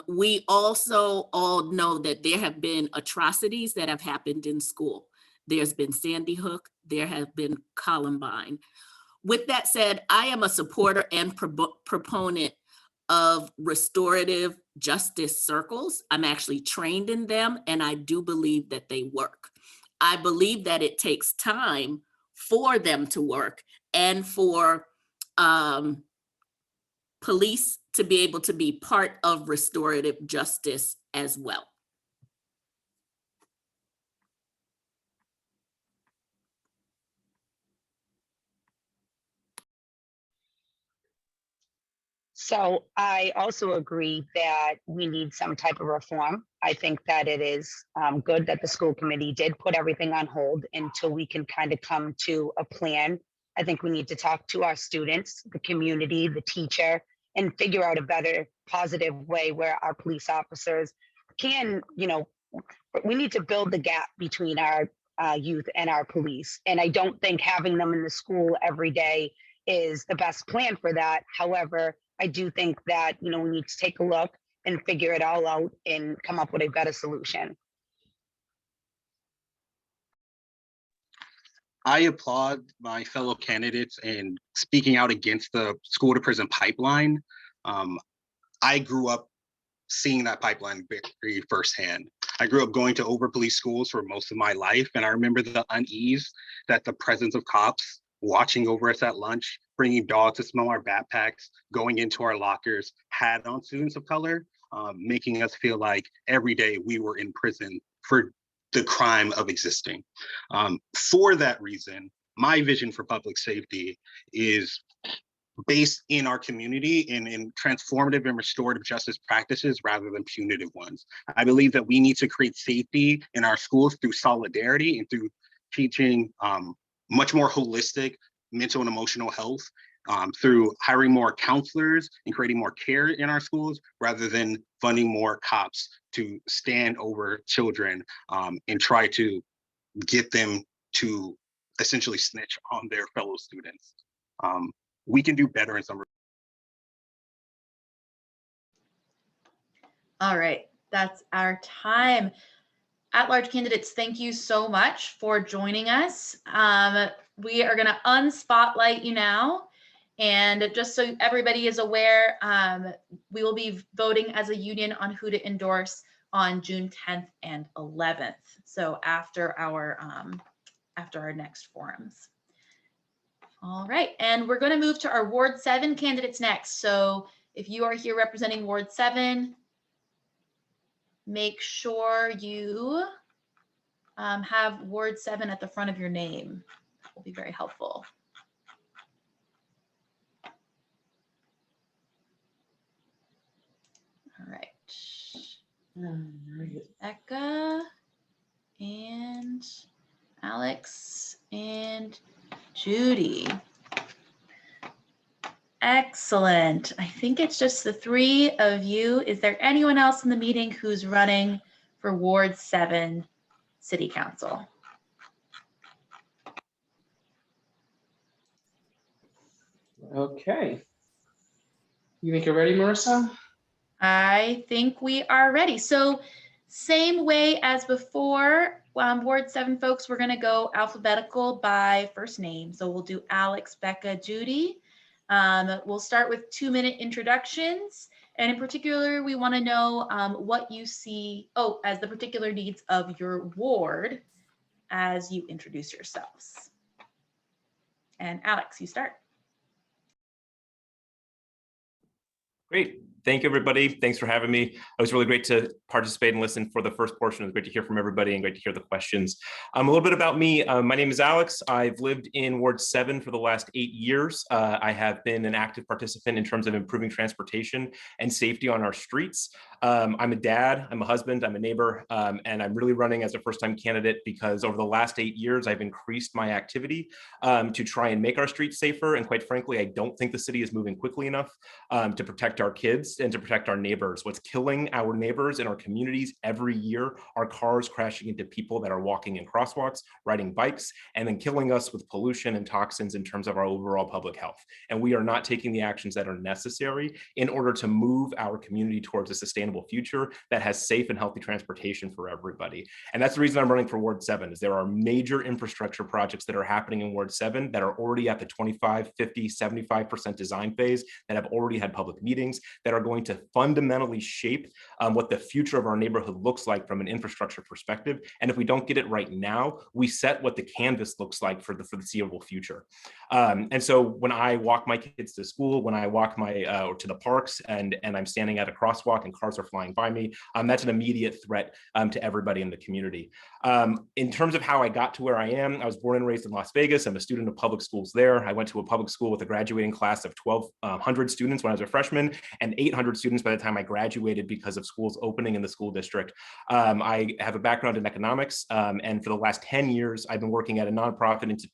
We also all know that there have been atrocities that have happened in school. There's been Sandy Hook, there have been Columbine. With that said, I am a supporter and proponent of restorative justice circles. I'm actually trained in them, and I do believe that they work. I believe that it takes time for them to work and for police to be able to be part of restorative justice as well. So I also agree that we need some type of reform. I think that it is good that the school committee did put everything on hold until we can kind of come to a plan. I think we need to talk to our students, the community, the teacher, and figure out a better positive way where our police officers can, we need to build the gap between our youth and our police. And I don't think having them in the school every day is the best plan for that. However, I do think that, we need to take a look and figure it all out and come up with a better solution. I applaud my fellow candidates in speaking out against the school to prison pipeline. I grew up seeing that pipeline very firsthand. I grew up going to over-policed schools for most of my life, and I remember the unease that the presence of cops watching over us at lunch, bringing dogs to smell our backpacks, going into our lockers, had on students of color, making us feel like every day we were in prison for the crime of existing. For that reason, my vision for public safety is based in our community in transformative and restorative justice practices rather than punitive ones. I believe that we need to create safety in our schools through solidarity and through teaching much more holistic mental and emotional health, through hiring more counselors and creating more care in our schools rather than funding more cops to stand over children and try to get them to essentially snitch on their fellow students. We can do better in some. All right, that's our time. At-large candidates, thank you so much for joining us. We are going to unspotlight you now. And just so everybody is aware, we will be voting as a union on who to endorse on June 10th and 11th. So after our next forums. All right, and we're going to move to our Ward 7 candidates next. So if you are here representing Ward 7, make sure you have Ward 7 at the front of your name. That will be very helpful. All right. Becca and Alex and Judy. Excellent. I think it's just the three of you. Is there anyone else in the meeting who's running for Ward 7 City Council? Okay. You think you're ready, Marissa? I think we are ready. So same way as before, Ward 7 folks, we're going to go alphabetical by first name. So we'll do Alex, Becca, Judy. We'll start with 2-minute introductions. And in particular, we want to know what you see, as the particular needs of your ward as you introduce yourselves. And Alex, you start. Great. Thank you, everybody. Thanks for having me. It was really great to participate and listen for the first portion. It was great to hear from everybody and great to hear the questions. A little bit about me. My name is Alex. I've lived in Ward 7 for the last 8 years. I have been an active participant in terms of improving transportation and safety on our streets. I'm a dad, I'm a husband, I'm a neighbor, and I'm really running as a first-time candidate because over the last 8 years, I've increased my activity to try and make our streets safer. And quite frankly, I don't think the city is moving quickly enough to protect our kids. and to protect our neighbors. What's killing our neighbors in our communities every year are cars crashing into people that are walking in crosswalks, riding bikes, and then killing us with pollution and toxins in terms of our overall public health. And we are not taking the actions that are necessary in order to move our community towards a sustainable future that has safe and healthy transportation for everybody. And that's the reason I'm running for Ward 7, is there are major infrastructure projects that are happening in Ward 7 that are already at the 25, 50, 75% design phase, that have already had public meetings, that are going to fundamentally shape what the future of our neighborhood looks like from an infrastructure perspective. And if we don't get it right now, we set what the canvas looks like for the foreseeable future. And so when I walk my kids to school, when I walk my to the parks, and I'm standing at a crosswalk and cars are flying by me, that's an immediate threat to everybody in the community. In terms of how I got to where I am, I was born and raised in Las Vegas. I'm a student of public schools there. I went to a public school with a graduating class of 1,200 students when I was a freshman, and 800 students by the time I graduated because of schools opening in the school district. I have a background in economics, and for the last 10 years, I've been working at a nonprofit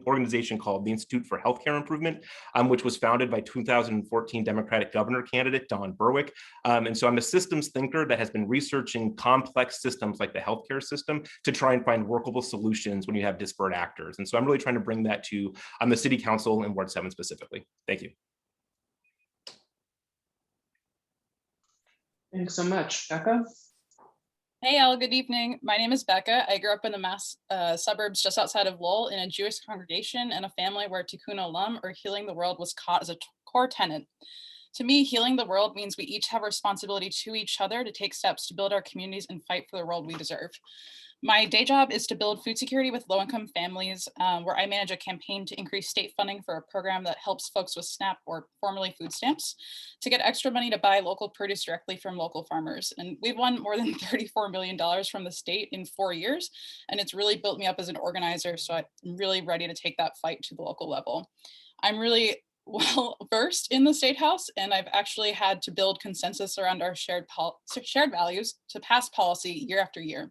organization called the Institute for Healthcare Improvement, which was founded by 2014 Democratic governor candidate Don Berwick. And so I'm a systems thinker that has been researching complex systems like the healthcare system to try and find workable solutions when you have disparate actors. And so I'm really trying to bring that to the City Council in Ward 7 specifically. Thank you. Thanks so much. Becca? Hey, all, good evening. My name is Becca. I grew up in the Mass suburbs just outside of Lowell in a Jewish congregation and a family where Tikkun Olam, or healing the world, was caught as a core tenet. To me, healing the world means we each have a responsibility to each other to take steps to build our communities and fight for the world we deserve. My day job is to build food security with low-income families, where I manage a campaign to increase state funding for a program that helps folks with SNAP, or formerly food stamps, to get extra money to buy local produce directly from local farmers. And we've won more than $34 million from the state in 4 years, and it's really built me up as an organizer, so I'm really ready to take that fight to the local level. I'm really well versed in the State House, and I've actually had to build consensus around our shared values to pass policy year after year.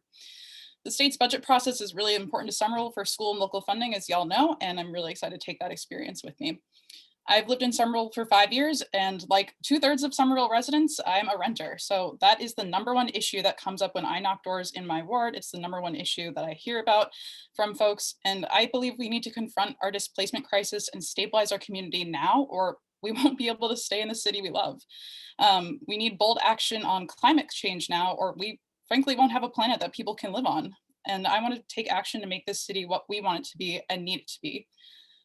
The state's budget process is really important to Somerville for school and local funding, as y'all know, and I'm really excited to take that experience with me. I've lived in Somerville for 5 years, and like 2/3 of Somerville residents, I'm a renter. So that is the #1 issue that comes up when I knock doors in my ward. It's the #1 issue that I hear about from folks. And I believe we need to confront our displacement crisis and stabilize our community now, or we won't be able to stay in the city we love. We need bold action on climate change now, or we frankly won't have a planet that people can live on. And I want to take action to make this city what we want it to be and need it to be.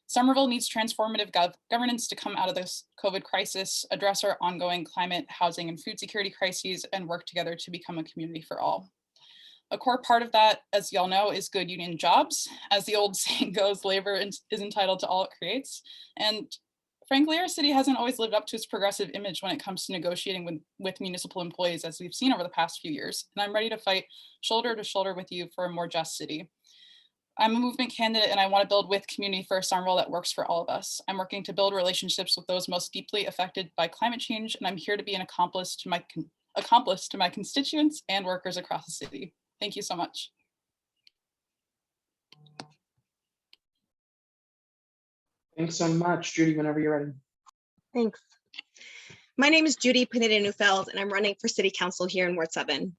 Somerville needs transformative governance to come out of this COVID crisis, address our ongoing climate, housing, and food security crises, and work together to become a community for all. A core part of that, as y'all know, is good union jobs. As the old saying goes, labor is entitled to all it creates. And frankly, our city hasn't always lived up to its progressive image when it comes to negotiating with municipal employees, as we've seen over the past few years. And I'm ready to fight shoulder to shoulder with you for a more just city. I'm a movement candidate, and I want to build with community for a Somerville that works for all of us. I'm working to build relationships with those most deeply affected by climate change, and I'm here to be an accomplice to my constituents and workers across the city. Thank you so much. Thanks so much. Judy, whenever you're ready. Thanks. My name is Judy, Pineda, Neufeld, and I'm running for City Council here in Ward 7.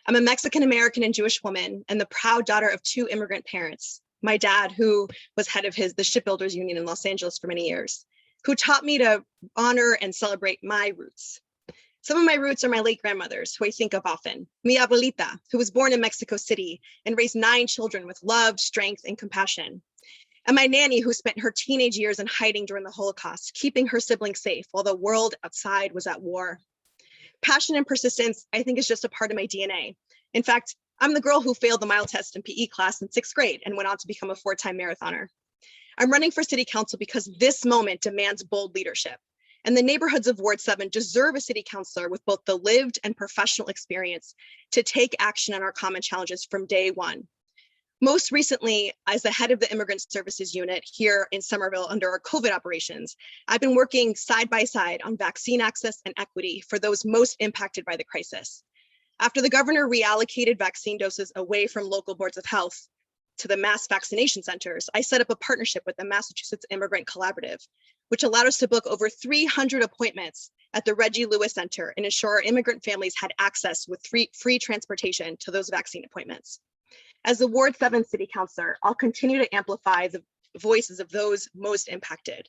I'm a Mexican-American and Jewish woman and the proud daughter of 2 immigrant parents. My dad, who was head of the Shipbuilders Union in Los Angeles for many years, who taught me to honor and celebrate my roots. Some of my roots are my late grandmother's, who I think of often. Mi abuelita, who was born in Mexico City and raised 9 children with love, strength, and compassion. And my nanny, who spent her teenage years in hiding during the Holocaust, keeping her siblings safe while the world outside was at war. Passion and persistence, I think, is just a part of my DNA. In fact, I'm the girl who failed the mile test in PE class in 6th grade and went on to become a 4-time marathoner. I'm running for City Council because this moment demands bold leadership. And the neighborhoods of Ward 7 deserve a city councilor with both the lived and professional experience to take action on our common challenges from day one. Most recently, as the head of the Immigrant Services Unit here in Somerville under our COVID operations, I've been working side by side on vaccine access and equity for those most impacted by the crisis. After the governor reallocated vaccine doses away from local boards of health to the mass vaccination centers, I set up a partnership with the Massachusetts Immigrant Collaborative, which allowed us to book over 300 appointments at the Reggie Lewis Center and ensure our immigrant families had access with free transportation to those vaccine appointments. As the Ward 7 City Councilor, I'll continue to amplify the voices of those most impacted.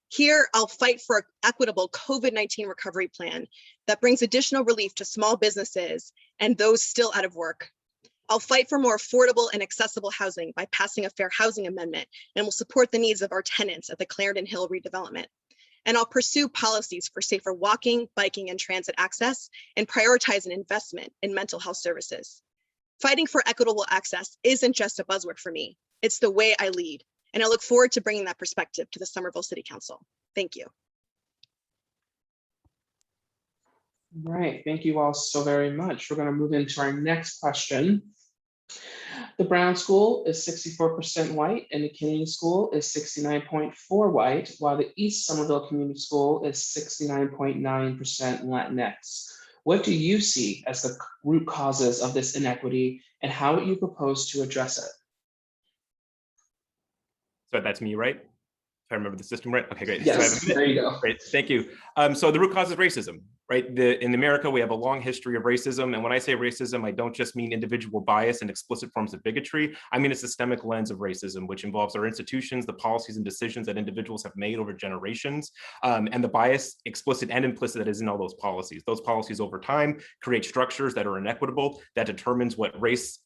Here, I'll fight for an equitable COVID-19 recovery plan that brings additional relief to small businesses and those still out of work. I'll fight for more affordable and accessible housing by passing a fair housing amendment and will support the needs of our tenants at the Clarendon Hill redevelopment. And I'll pursue policies for safer walking, biking, and transit access and prioritize an investment in mental health services. Fighting for equitable access isn't just a buzzword for me, it's the way I lead. And I look forward to bringing that perspective to the Somerville City Council. Thank you. All right, thank you all so very much. We're going to move into our next question. The Brown School is 64% white and the Kennedy School is 69.4% white, while the East Somerville Community School is 69.9% Latinx. What do you see as the root causes of this inequity and how would you propose to address it? So that's me, right? If I remember the system right? Okay, great. Yes, so there you go. Great, thank you. So the root cause is racism, right? In America, we have a long history of racism. And when I say racism, I don't just mean individual bias and explicit forms of bigotry. I mean a systemic lens of racism, which involves our institutions, the policies and decisions that individuals have made over generations, and the bias, explicit and implicit, that is in all those policies. Those policies over time create structures that are inequitable, that determines what race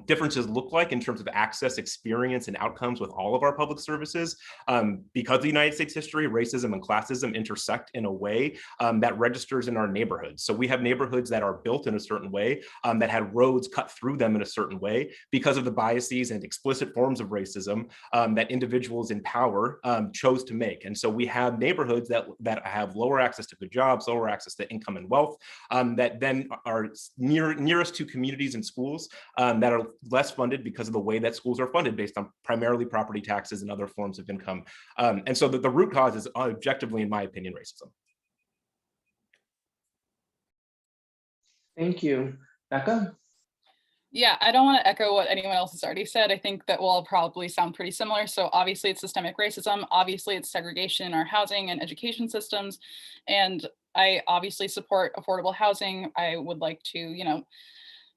differences look like in terms of access, experience, and outcomes with all of our public services. Because of the United States history, racism and classism intersect in a way that registers in our neighborhoods. So we have neighborhoods that are built in a certain way, that had roads cut through them in a certain way because of the biases and explicit forms of racism that individuals in power chose to make. And so we have neighborhoods that have lower access to good jobs, lower access to income and wealth, that then are nearest to communities and schools that are less funded because of the way that schools are funded based on primarily property taxes and other forms of income. And so the root cause is objectively, in my opinion, racism. Thank you. Becca? Yeah, I don't want to echo what anyone else has already said. I think that will probably sound pretty similar. So obviously it's systemic racism. Obviously it's segregation in our housing and education systems. And I obviously support affordable housing. I would like to,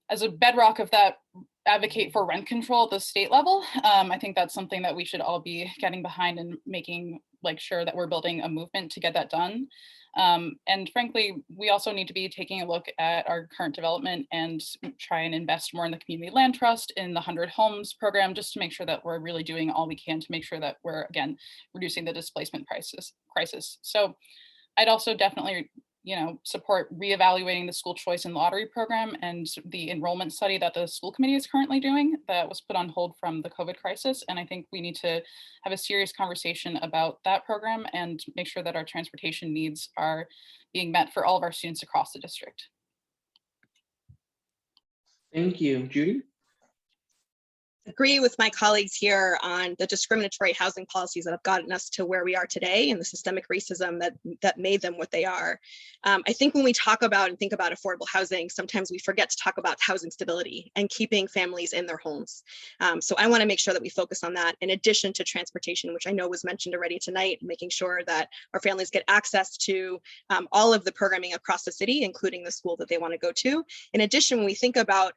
as a bedrock of that, advocate for rent control at the state level. I think that's something that we should all be getting behind and making sure that we're building a movement to get that done. And frankly, we also need to be taking a look at our current development and try and invest more in the community land trust, in the 100 homes program, just to make sure that we're really doing all we can to make sure that we're, again, reducing the displacement crisis. So I'd also definitely support reevaluating the school choice and lottery program and the enrollment study that the school committee is currently doing that was put on hold from the COVID crisis. And I think we need to have a serious conversation about that program and make sure that our transportation needs are being met for all of our students across the district. Thank you. Judy? Agree with my colleagues here on the discriminatory housing policies that have gotten us to where we are today and the systemic racism that made them what they are. I think when we talk about and think about affordable housing, sometimes we forget to talk about housing stability and keeping families in their homes. So I want to make sure that we focus on that in addition to transportation, which I know was mentioned already tonight, making sure that our families get access to all of the programming across the city, including the school that they want to go to. In addition, when we think about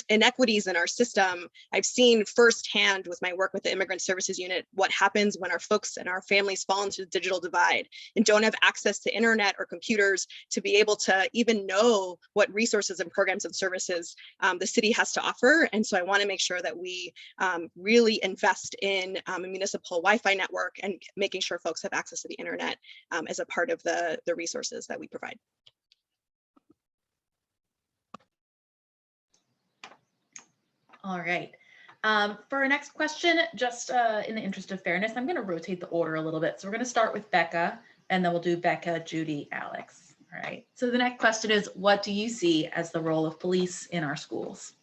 inequities in our system, I've seen firsthand with my work with the Immigrant Services Unit what happens when our folks and our families fall into the digital divide and don't have access to internet or computers to be able to even know what resources and programs and services the city has to offer. And so I want to make sure that we really invest in a municipal Wi-Fi network and making sure folks have access to the internet as a part of the resources that we provide. All right. For our next question, just in the interest of fairness, I'm going to rotate the order a little bit. So we're going to start with Becca, and then we'll do Becca, Judy, Alex. All right. So the next question is, what do you see as the role of police in our schools?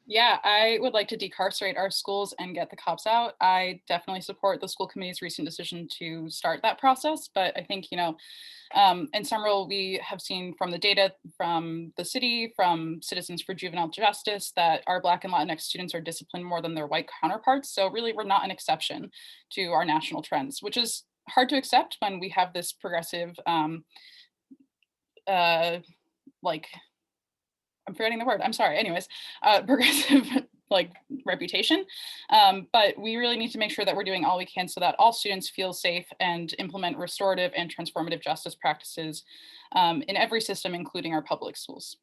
Yeah, I would like to decarcerate our schools and get the cops out. I definitely support the school committee's recent decision to start that process. But I think, in Somerville, we have seen from the data from the city, from Citizens for Juvenile Justice, that our Black and Latinx students are disciplined more than their white counterparts. So really, we're not an exception to our national trends, which is hard to accept when we have this progressive, like, I'm forgetting the word, I'm sorry, anyways, progressive like reputation. But we really need to make sure that we're doing all we can so that all students feel safe and implement restorative and transformative justice practices in every system, including our public schools.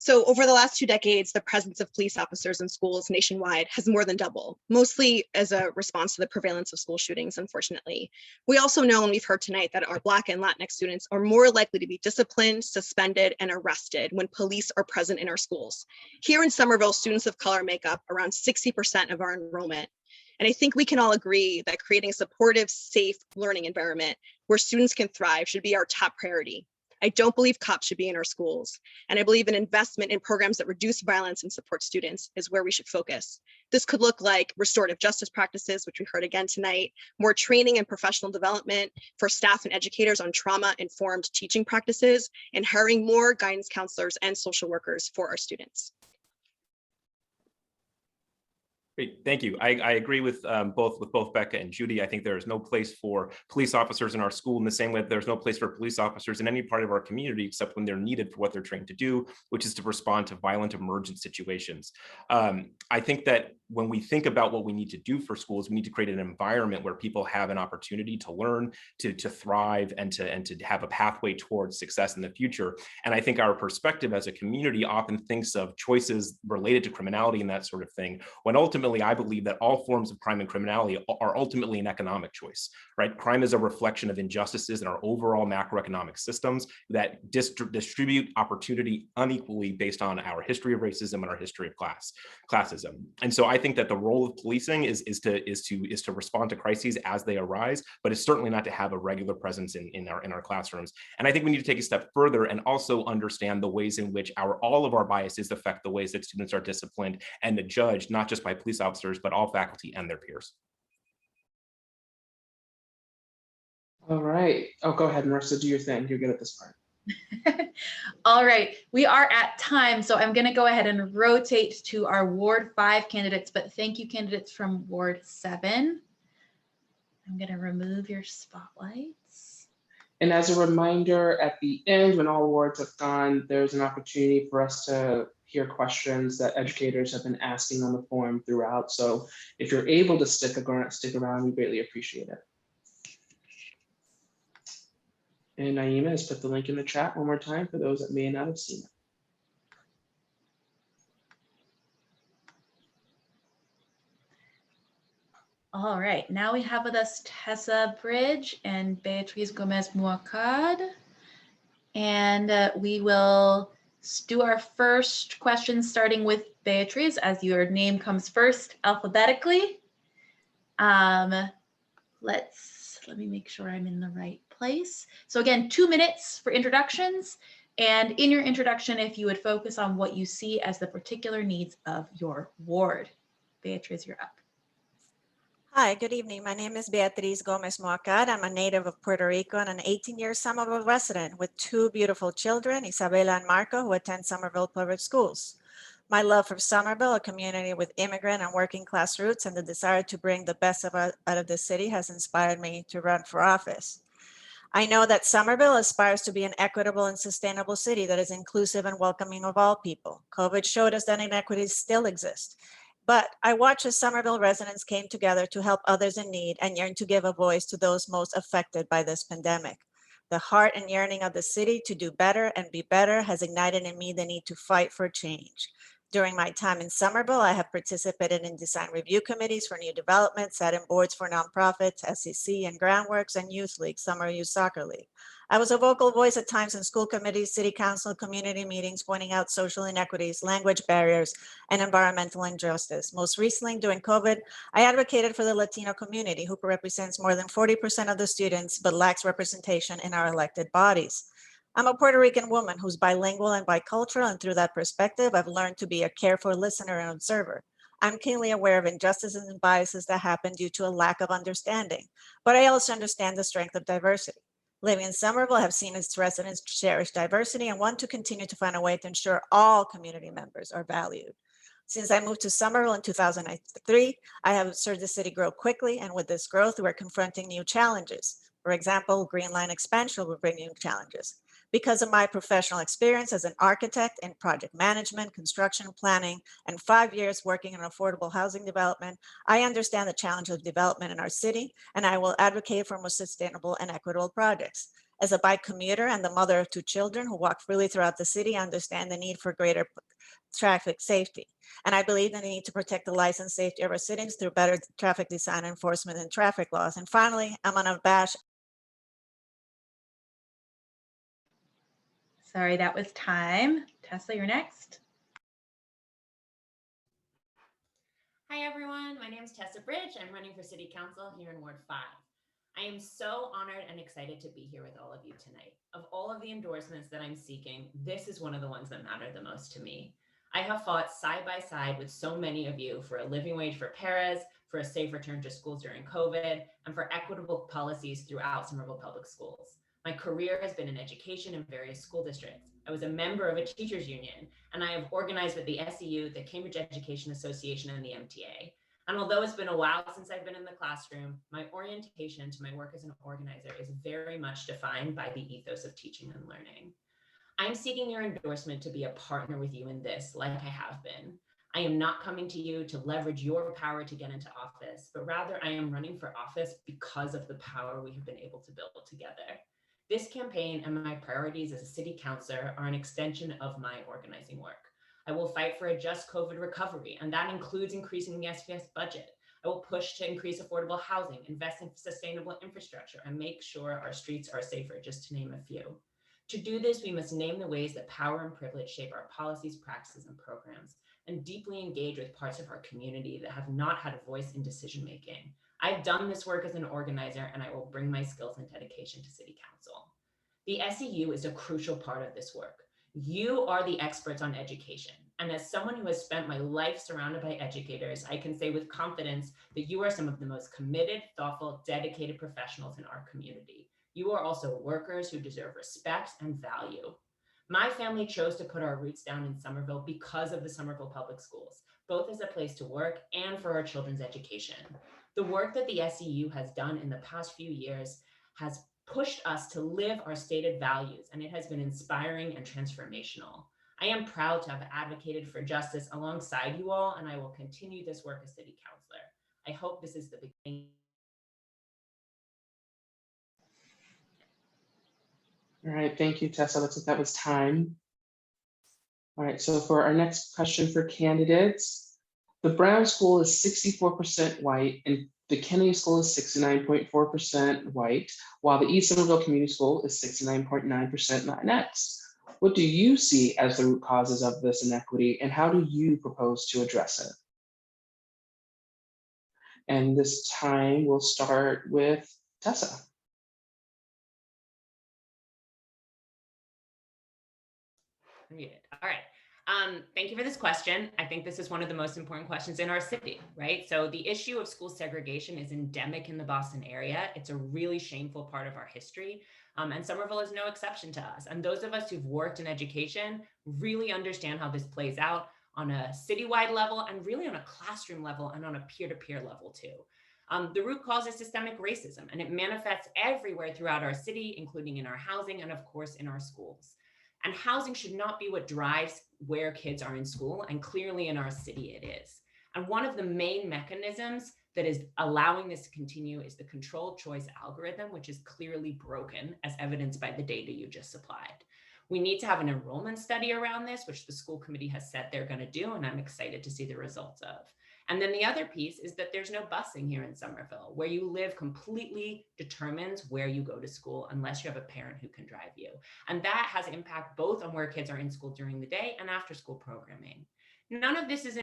So over the last 2 decades, the presence of police officers in schools nationwide has more than doubled, mostly as a response to the prevalence of school shootings, unfortunately. We also know, and we've heard tonight, that our Black and Latinx students are more likely to be disciplined, suspended, and arrested when police are present in our schools. Here in Somerville, students of color make up around 60% of our enrollment. And I think we can all agree that creating a supportive, safe learning environment where students can thrive should be our top priority. I don't believe cops should be in our schools, and I believe an investment in programs that reduce violence and support students is where we should focus. This could look like restorative justice practices, which we heard again tonight, more training and professional development for staff and educators on trauma-informed teaching practices, and hiring more guidance counselors and social workers for our students. Great, thank you. I agree with both Becca and Judy. I think there is no place for police officers in our school in the same way that there's no place for police officers in any part of our community except when they're needed for what they're trained to do, which is to respond to violent emergent situations. I think that when we think about what we need to do for schools, we need to create an environment where people have an opportunity to learn, to thrive, and to have a pathway towards success in the future. And I think our perspective as a community often thinks of choices related to criminality and that sort of thing, when ultimately I believe that all forms of crime and criminality are ultimately an economic choice, right? Crime is a reflection of injustices in our overall macroeconomic systems that distribute opportunity unequally based on our history of racism and our history of classism. And so I think that the role of policing is to respond to crises as they arise, but it's certainly not to have a regular presence in our classrooms. And I think we need to take a step further and also understand the ways in which all of our biases affect the ways that students are disciplined and judged, not just by police officers, but all faculty and their peers. All right. Oh, go ahead, Marissa, do your thing. You're good at this part. All right, we are at time, so I'm going to go ahead and rotate to our Ward 5 candidates, but thank you, candidates from Ward 7. I'm going to remove your spotlights. And as a reminder, at the end, when all awards have gone, there's an opportunity for us to hear questions that educators have been asking on the forum throughout. So if you're able to stick around, we greatly appreciate it. And Naima has put the link in the chat one more time for those that may not have seen it. All right, now we have with us Tessa Bridge and Beatriz Gomez-Mouakad. And we will do our first question starting with Beatriz as your name comes first alphabetically. Let me make sure I'm in the right place. So again, 2 minutes for introductions. And in your introduction, if you would focus on what you see as the particular needs of your ward. Beatriz, you're up. Hi, good evening. My name is Beatriz Gomez-Mouakad. I'm a native of Puerto Rico and an 18-year Somerville resident with 2 beautiful children, Isabella and Marco, who attend Somerville Public Schools. My love for Somerville, a community with immigrant and working class roots, and the desire to bring the best out of the city has inspired me to run for office. I know that Somerville aspires to be an equitable and sustainable city that is inclusive and welcoming of all people. COVID showed us that inequities still exist. But I watched as Somerville residents came together to help others in need and yearn to give a voice to those most affected by this pandemic. The heart and yearning of the city to do better and be better has ignited in me the need to fight for change. During my time in Somerville, I have participated in design review committees for new developments, sat in boards for nonprofits, SEC and Groundworks, and Youth League, Summer Youth Soccer League. I was a vocal voice at times in school committees, city council, community meetings, pointing out social inequities, language barriers, and environmental injustice. Most recently, during COVID, I advocated for the Latino community, who represents more than 40% of the students, but lacks representation in our elected bodies. I'm a Puerto Rican woman who's bilingual and bicultural, and through that perspective, I've learned to be a careful listener and observer. I'm keenly aware of injustices and biases that happen due to a lack of understanding, but I also understand the strength of diversity. Living in Somerville, I have seen its residents cherish diversity and want to continue to find a way to ensure all community members are valued. Since I moved to Somerville in 2003, I have observed the city grow quickly, and with this growth, we're confronting new challenges. For example, Green Line expansion will bring new challenges. Because of my professional experience as an architect in project management, construction planning, and 5 years working in affordable housing development, I understand the challenge of development in our city, and I will advocate for more sustainable and equitable projects. As a bike commuter and the mother of 2 children who walk freely throughout the city, I understand the need for greater traffic safety. And I believe in the need to protect the life and safety of our citizens through better traffic design enforcement and traffic laws. And finally, I'm unabashed. Sorry, that was time. Tessa, you're next. Hi, everyone. My name is Tessa Bridge. I'm running for City Council here in Ward 5. I am so honored and excited to be here with all of you tonight. Of all of the endorsements that I'm seeking, this is one of the ones that matter the most to me. I have fought side by side with so many of you for a living wage for Perez, for a safe return to schools during COVID, and for equitable policies throughout Somerville Public Schools. My career has been in education in various school districts. I was a member of a teachers union, and I have organized with the SEU, the Cambridge Education Association, and the MTA. And although it's been a while since I've been in the classroom, my orientation to my work as an organizer is very much defined by the ethos of teaching and learning. I'm seeking your endorsement to be a partner with you in this, like I have been. I am not coming to you to leverage your power to get into office, but rather I am running for office because of the power we have been able to build together. This campaign and my priorities as a city councilor are an extension of my organizing work. I will fight for a just COVID recovery, and that includes increasing the SPS budget. I will push to increase affordable housing, invest in sustainable infrastructure, and make sure our streets are safer, just to name a few. To do this, we must name the ways that power and privilege shape our policies, practices, and programs, and deeply engage with parts of our community that have not had a voice in decision-making. I've done this work as an organizer, and I will bring my skills and dedication to City Council. The SEU is a crucial part of this work. You are the experts on education. And as someone who has spent my life surrounded by educators, I can say with confidence that you are some of the most committed, thoughtful, dedicated professionals in our community. You are also workers who deserve respect and value. My family chose to put our roots down in Somerville because of the Somerville Public Schools, both as a place to work and for our children's education. The work that the SEU has done in the past few years has pushed us to live our stated values, and it has been inspiring and transformational. I am proud to have advocated for justice alongside you all, and I will continue this work as City Councilor. I hope this is the beginning. All right, thank you, Tessa. Looks like that was time. All right, so for our next question for candidates, the Brown School is 64% white and the Kennedy School is 69.4% white, while the East Somerville Community School is 69.9% Latinx. What do you see as the root causes of this inequity, and how do you propose to address it? And this time we'll start with Tessa. All right. Thank you for this question. I think this is one of the most important questions in our city, right? So the issue of school segregation is endemic in the Boston area. It's a really shameful part of our history. And Somerville is no exception to us. And those of us who've worked in education really understand how this plays out on a citywide level and really on a classroom level and on a peer-to-peer level too. The root cause is systemic racism, and it manifests everywhere throughout our city, including in our housing and of course in our schools. And housing should not be what drives where kids are in school, and clearly in our city it is. And one of the main mechanisms that is allowing this to continue is the controlled choice algorithm, which is clearly broken, as evidenced by the data you just supplied. We need to have an enrollment study around this, which the school committee has said they're going to do, and I'm excited to see the results of. And then the other piece is that there's no busing here in Somerville. Where you live completely determines where you go to school unless you have a parent who can drive you. And that has impact both on where kids are in school during the day and after school programming. None of this is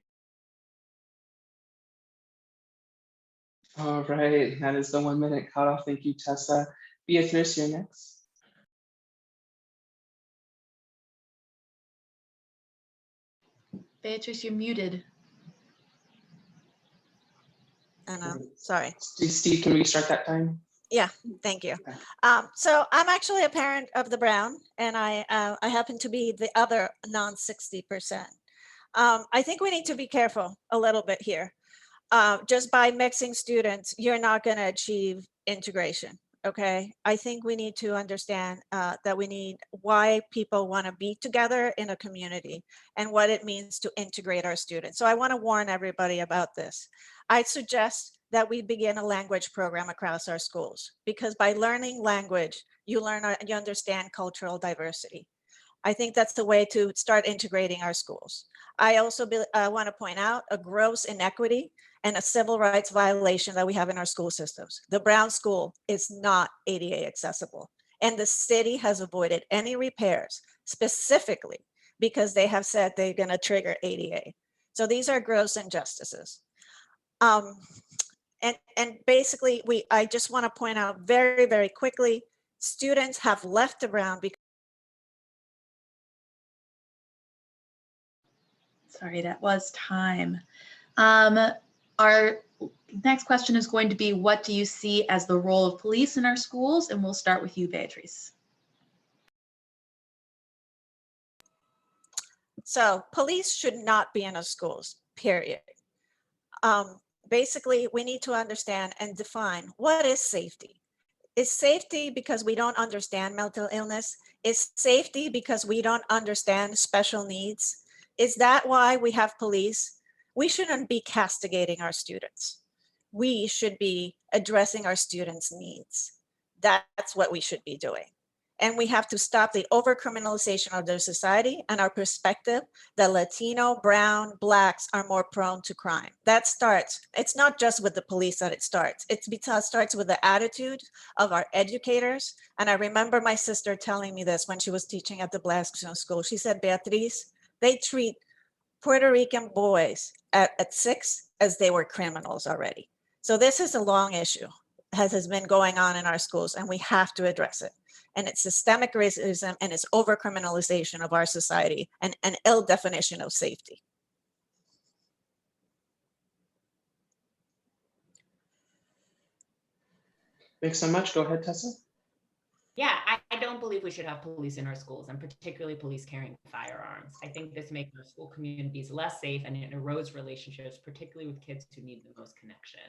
All right, that is the 1 minute cutoff. Thank you, Tessa. Beatriz, you're next. Beatriz, you're muted. And sorry. Steve, can we start that time? Yeah, thank you. So I'm actually a parent of the Brown, and I happen to be the other non-60%. I think we need to be careful a little bit here. Just by mixing students, you're not going to achieve integration. Okay, I think we need to understand that we need why people want to be together in a community and what it means to integrate our students. So I want to warn everybody about this. I suggest that we begin a language program across our schools, because by learning language, you understand cultural diversity. I think that's the way to start integrating our schools. I also want to point out a gross inequity and a civil rights violation that we have in our school systems. The Brown School is not ADA accessible, and the city has avoided any repairs specifically because they have said they're going to trigger ADA. So these are gross injustices. And basically, I just want to point out very, very quickly, students have left the Brown because Sorry, that was time. Our next question is going to be, what do you see as the role of police in our schools? And we'll start with you, Beatriz. So police should not be in our schools, period. Basically, we need to understand and define what is safety. Is safety because we don't understand mental illness? Is safety because we don't understand special needs? Is that why we have police? We shouldn't be castigating our students. We should be addressing our students' needs. That's what we should be doing. And we have to stop the over-criminalization of their society and our perspective that Latino, Brown, Blacks are more prone to crime. That starts, it's not just with the police that it starts. It starts with the attitude of our educators. And I remember my sister telling me this when she was teaching at the Black school. She said, Beatriz, they treat Puerto Rican boys at 6 as they were criminals already. So this is a long issue, has been going on in our schools, and we have to address it. And it's systemic racism and it's over-criminalization of our society and an ill definition of safety. Thanks so much. Go ahead, Tessa. Yeah, I don't believe we should have police in our schools, and particularly police carrying firearms. I think this makes our school communities less safe, and it erodes relationships, particularly with kids who need the most connection.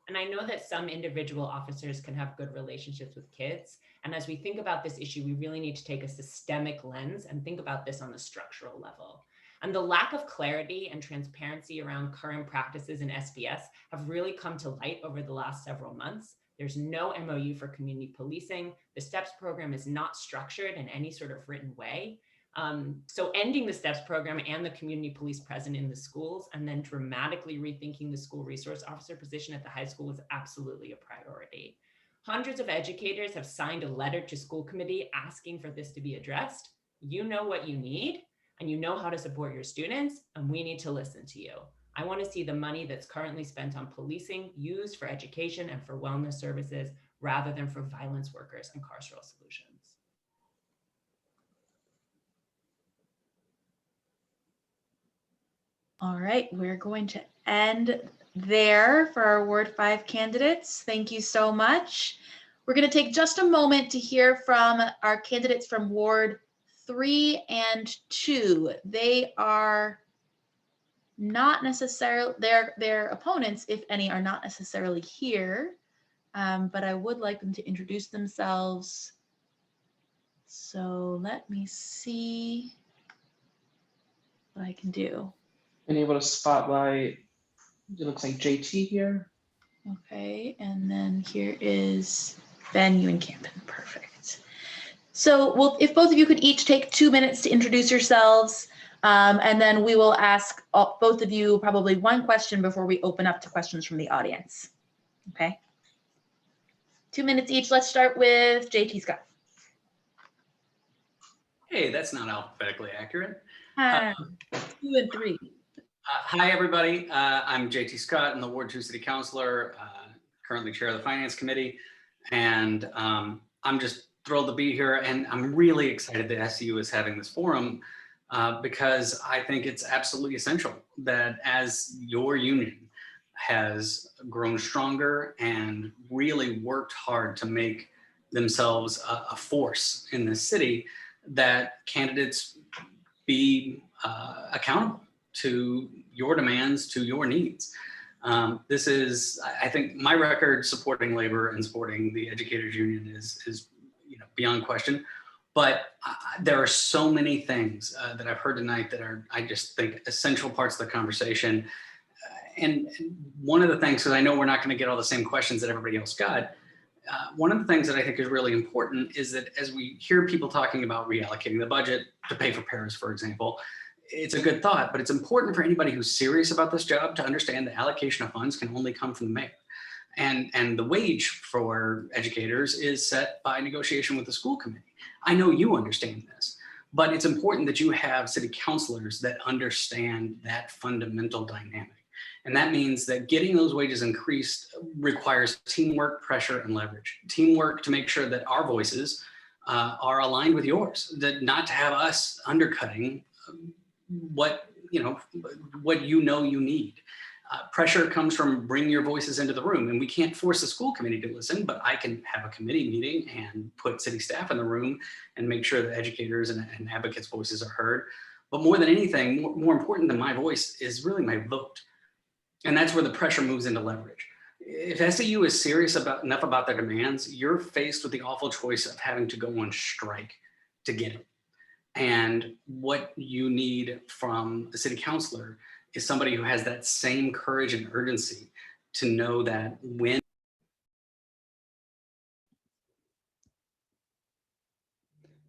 And I know that some individual officers can have good relationships with kids. And as we think about this issue, we really need to take a systemic lens and think about this on the structural level. And the lack of clarity and transparency around current practices in SPS have really come to light over the last several months. There's no MOU for community policing. The STEPS program is not structured in any sort of written way. So ending the STEPS program and the community police present in the schools, and then dramatically rethinking the school resource officer position at the high school is absolutely a priority. Hundreds of educators have signed a letter to school committee asking for this to be addressed. You know what you need, and you know how to support your students, and we need to listen to you. I want to see the money that's currently spent on policing used for education and for wellness services rather than for violence workers and carceral solutions. All right, we're going to end there for our Ward 5 candidates. Thank you so much. We're going to take just a moment to hear from our candidates from Ward 3 and 2. They are not necessarily, their opponents, if any, are not necessarily here, but I would like them to introduce themselves. So let me see what I can do. And able to spotlight, it looks like JT here. Okay, and then here is Ben Ewen-Campen. Perfect. So if both of you could each take 2 minutes to introduce yourselves, and then we will ask both of you probably one question before we open up to questions from the audience. Okay. 2 minutes each. Let's start with JT Scott. Hey, that's not alphabetically accurate. 2 and 3. Hi, everybody. I'm JT Scott. I'm the Ward 2 City Councilor, currently chair of the Finance Committee. And I'm just thrilled to be here. And I'm really excited that SCU is having this forum because I think it's absolutely essential that as your union has grown stronger and really worked hard to make themselves a force in this city, that candidates be accountable to your demands, to your needs. This is, I think, my record supporting labor and supporting the Educators Union is beyond question. But there are so many things that I've heard tonight that are, I just think, essential parts of the conversation. And one of the things, because I know we're not going to get all the same questions that everybody else got, one of the things that I think is really important is that as we hear people talking about reallocating the budget to pay for paras, for example, it's a good thought, but it's important for anybody who's serious about this job to understand the allocation of funds can only come from the mayor. And the wage for educators is set by negotiation with the school committee. I know you understand this, but it's important that you have city councilors that understand that fundamental dynamic. And that means that getting those wages increased requires teamwork, pressure, and leverage. Teamwork to make sure that our voices are aligned with yours, that not to have us undercutting what you need. Pressure comes from bringing your voices into the room, and we can't force the school committee to listen, but I can have a committee meeting and put city staff in the room and make sure that educators and advocates' voices are heard. But more than anything, more important than my voice is really my vote. And that's where the pressure moves into leverage. If SAU is serious enough about their demands, you're faced with the awful choice of having to go on strike to get it. And what you need from a city councilor is somebody who has that same courage and urgency to know that when.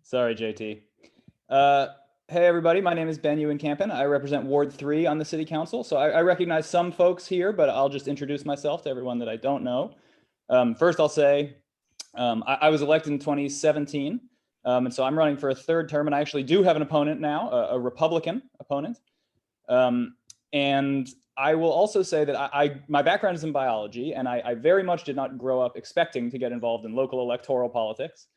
Sorry, JT. Hey, everybody. My name is Ben Ewen-Campen. I represent Ward 3 on the City Council. So I recognize some folks here, but I'll just introduce myself to everyone that I don't know. First, I'll say I was elected in 2017. And so I'm running for a third term, and I actually do have an opponent now, a Republican opponent. And I will also say that my background is in biology, and I very much did not grow up expecting to get involved in local electoral politics.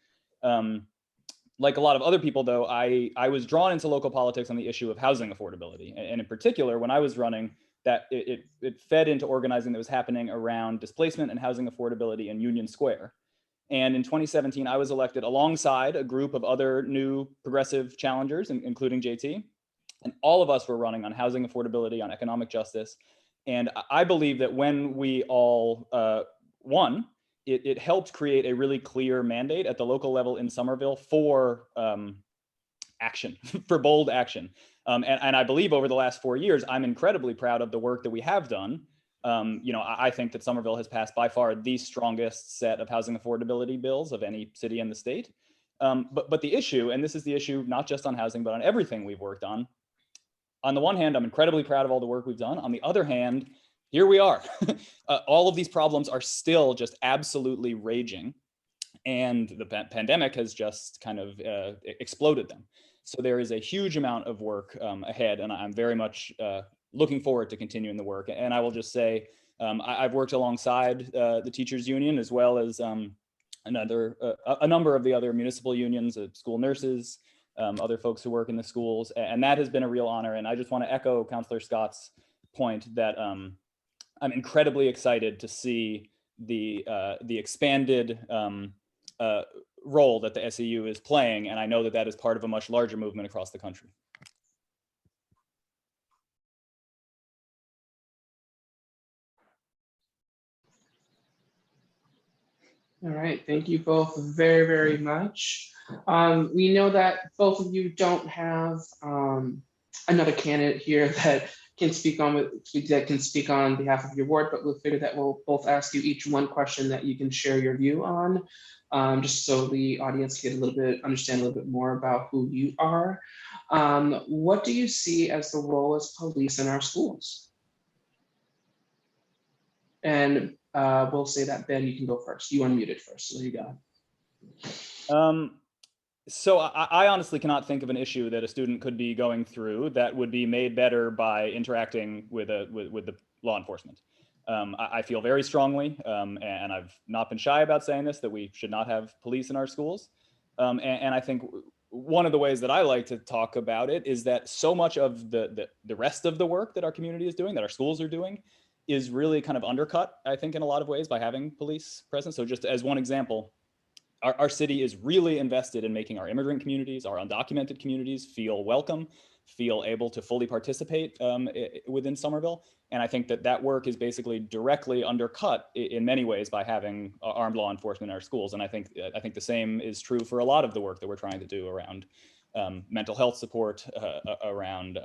Like a lot of other people, though, I was drawn into local politics on the issue of housing affordability. And in particular, when I was running, that it fed into organizing that was happening around displacement and housing affordability in Union Square. And in 2017, I was elected alongside a group of other new progressive challengers, including JT. And all of us were running on housing affordability, on economic justice. And I believe that when we all won, it helped create a really clear mandate at the local level in Somerville for action, for bold action. And I believe over the last 4 years, I'm incredibly proud of the work that we have done. I think that Somerville has passed by far the strongest set of housing affordability bills of any city in the state. But the issue, and this is the issue not just on housing, but on everything we've worked on the one hand, I'm incredibly proud of all the work we've done. On the other hand, here we are. All of these problems are still just absolutely raging. And the pandemic has just kind of exploded them. So there is a huge amount of work ahead, and I'm very much looking forward to continuing the work. And I will just say, I've worked alongside the teachers union, as well as a number of the other municipal unions, school nurses, other folks who work in the schools, and that has been a real honor. And I just want to echo Councillor Scott's point that I'm incredibly excited to see the expanded role that the SEU is playing, and I know that that is part of a much larger movement across the country. All right, thank you both very, very much. We know that both of you don't have another candidate here that can speak on behalf of your ward, but we'll figure that we'll both ask you each one question that you can share your view on, just so the audience can understand a little bit more about who you are. What do you see as the role as police in our schools? And we'll say that, Ben, you can go first. You unmuted first, so there you go. So I honestly cannot think of an issue that a student could be going through that would be made better by interacting with the law enforcement. I feel very strongly, and I've not been shy about saying this, that we should not have police in our schools. And I think one of the ways that I like to talk about it is that so much of the rest of the work that our community is doing, that our schools are doing, is really kind of undercut, I think, in a lot of ways by having police presence. So just as one example, our city is really invested in making our immigrant communities, our undocumented communities feel welcome. feel able to fully participate within Somerville. And I think that that work is basically directly undercut in many ways by having armed law enforcement in our schools. And I think the same is true for a lot of the work that we're trying to do around mental health support, around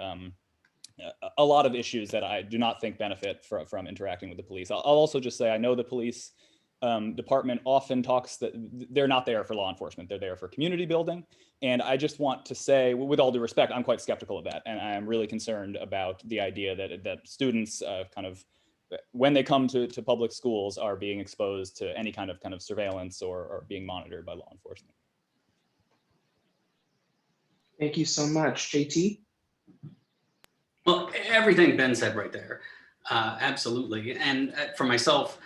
a lot of issues that I do not think benefit from interacting with the police. I'll also just say, I know the police department often talks that they're not there for law enforcement, they're there for community building. And I just want to say, with all due respect, I'm quite skeptical of that. And I am really concerned about the idea that students when they come to public schools are being exposed to any kind of surveillance or being monitored by law enforcement. Thank you so much. JT? Well, everything Ben said right there, absolutely. And for myself,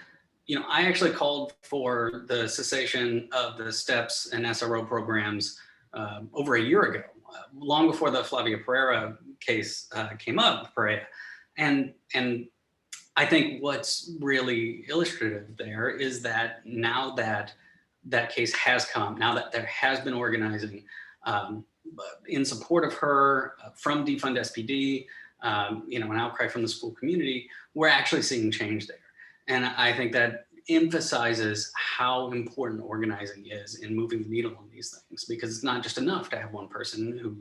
I actually called for the cessation of the STEPS and SRO programs over a year ago, long before the Flavia Pereira case came up, And I think what's really illustrative there is that now that that case has come, now that there has been organizing in support of her from Defund SPD, an outcry from the school community, we're actually seeing change there. And I think that emphasizes how important organizing is in moving the needle on these things, because it's not just enough to have one person who,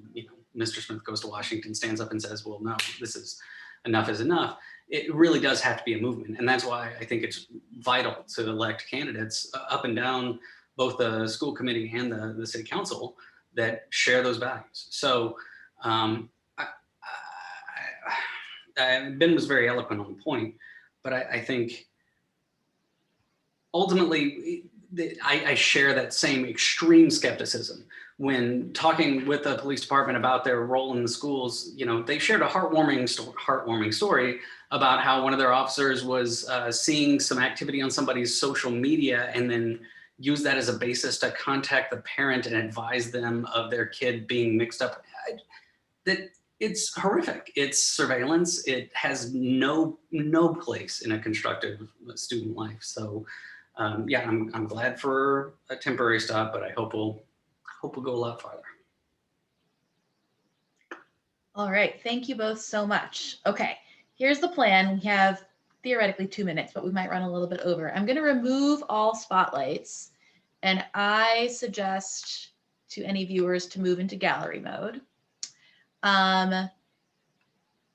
Mr. Smith goes to Washington, stands up and says, well, no, this is enough is enough. It really does have to be a movement. And that's why I think it's vital to elect candidates up and down both the school committee and the city council that share those values. So Ben was very eloquent on the point, but I think ultimately I share that same extreme skepticism when talking with the police department about their role in the schools. They shared a heartwarming story about how one of their officers was seeing some activity on somebody's social media and then use that as a basis to contact the parent and advise them of their kid being mixed up. That it's horrific. It's surveillance. It has no place in a constructive student life. So yeah, I'm glad for a temporary stop, but I hope we'll go a lot farther. All right, thank you both so much. Okay, here's the plan. We have theoretically 2 minutes, but we might run a little bit over. I'm going to remove all spotlights, and I suggest to any viewers to move into gallery mode.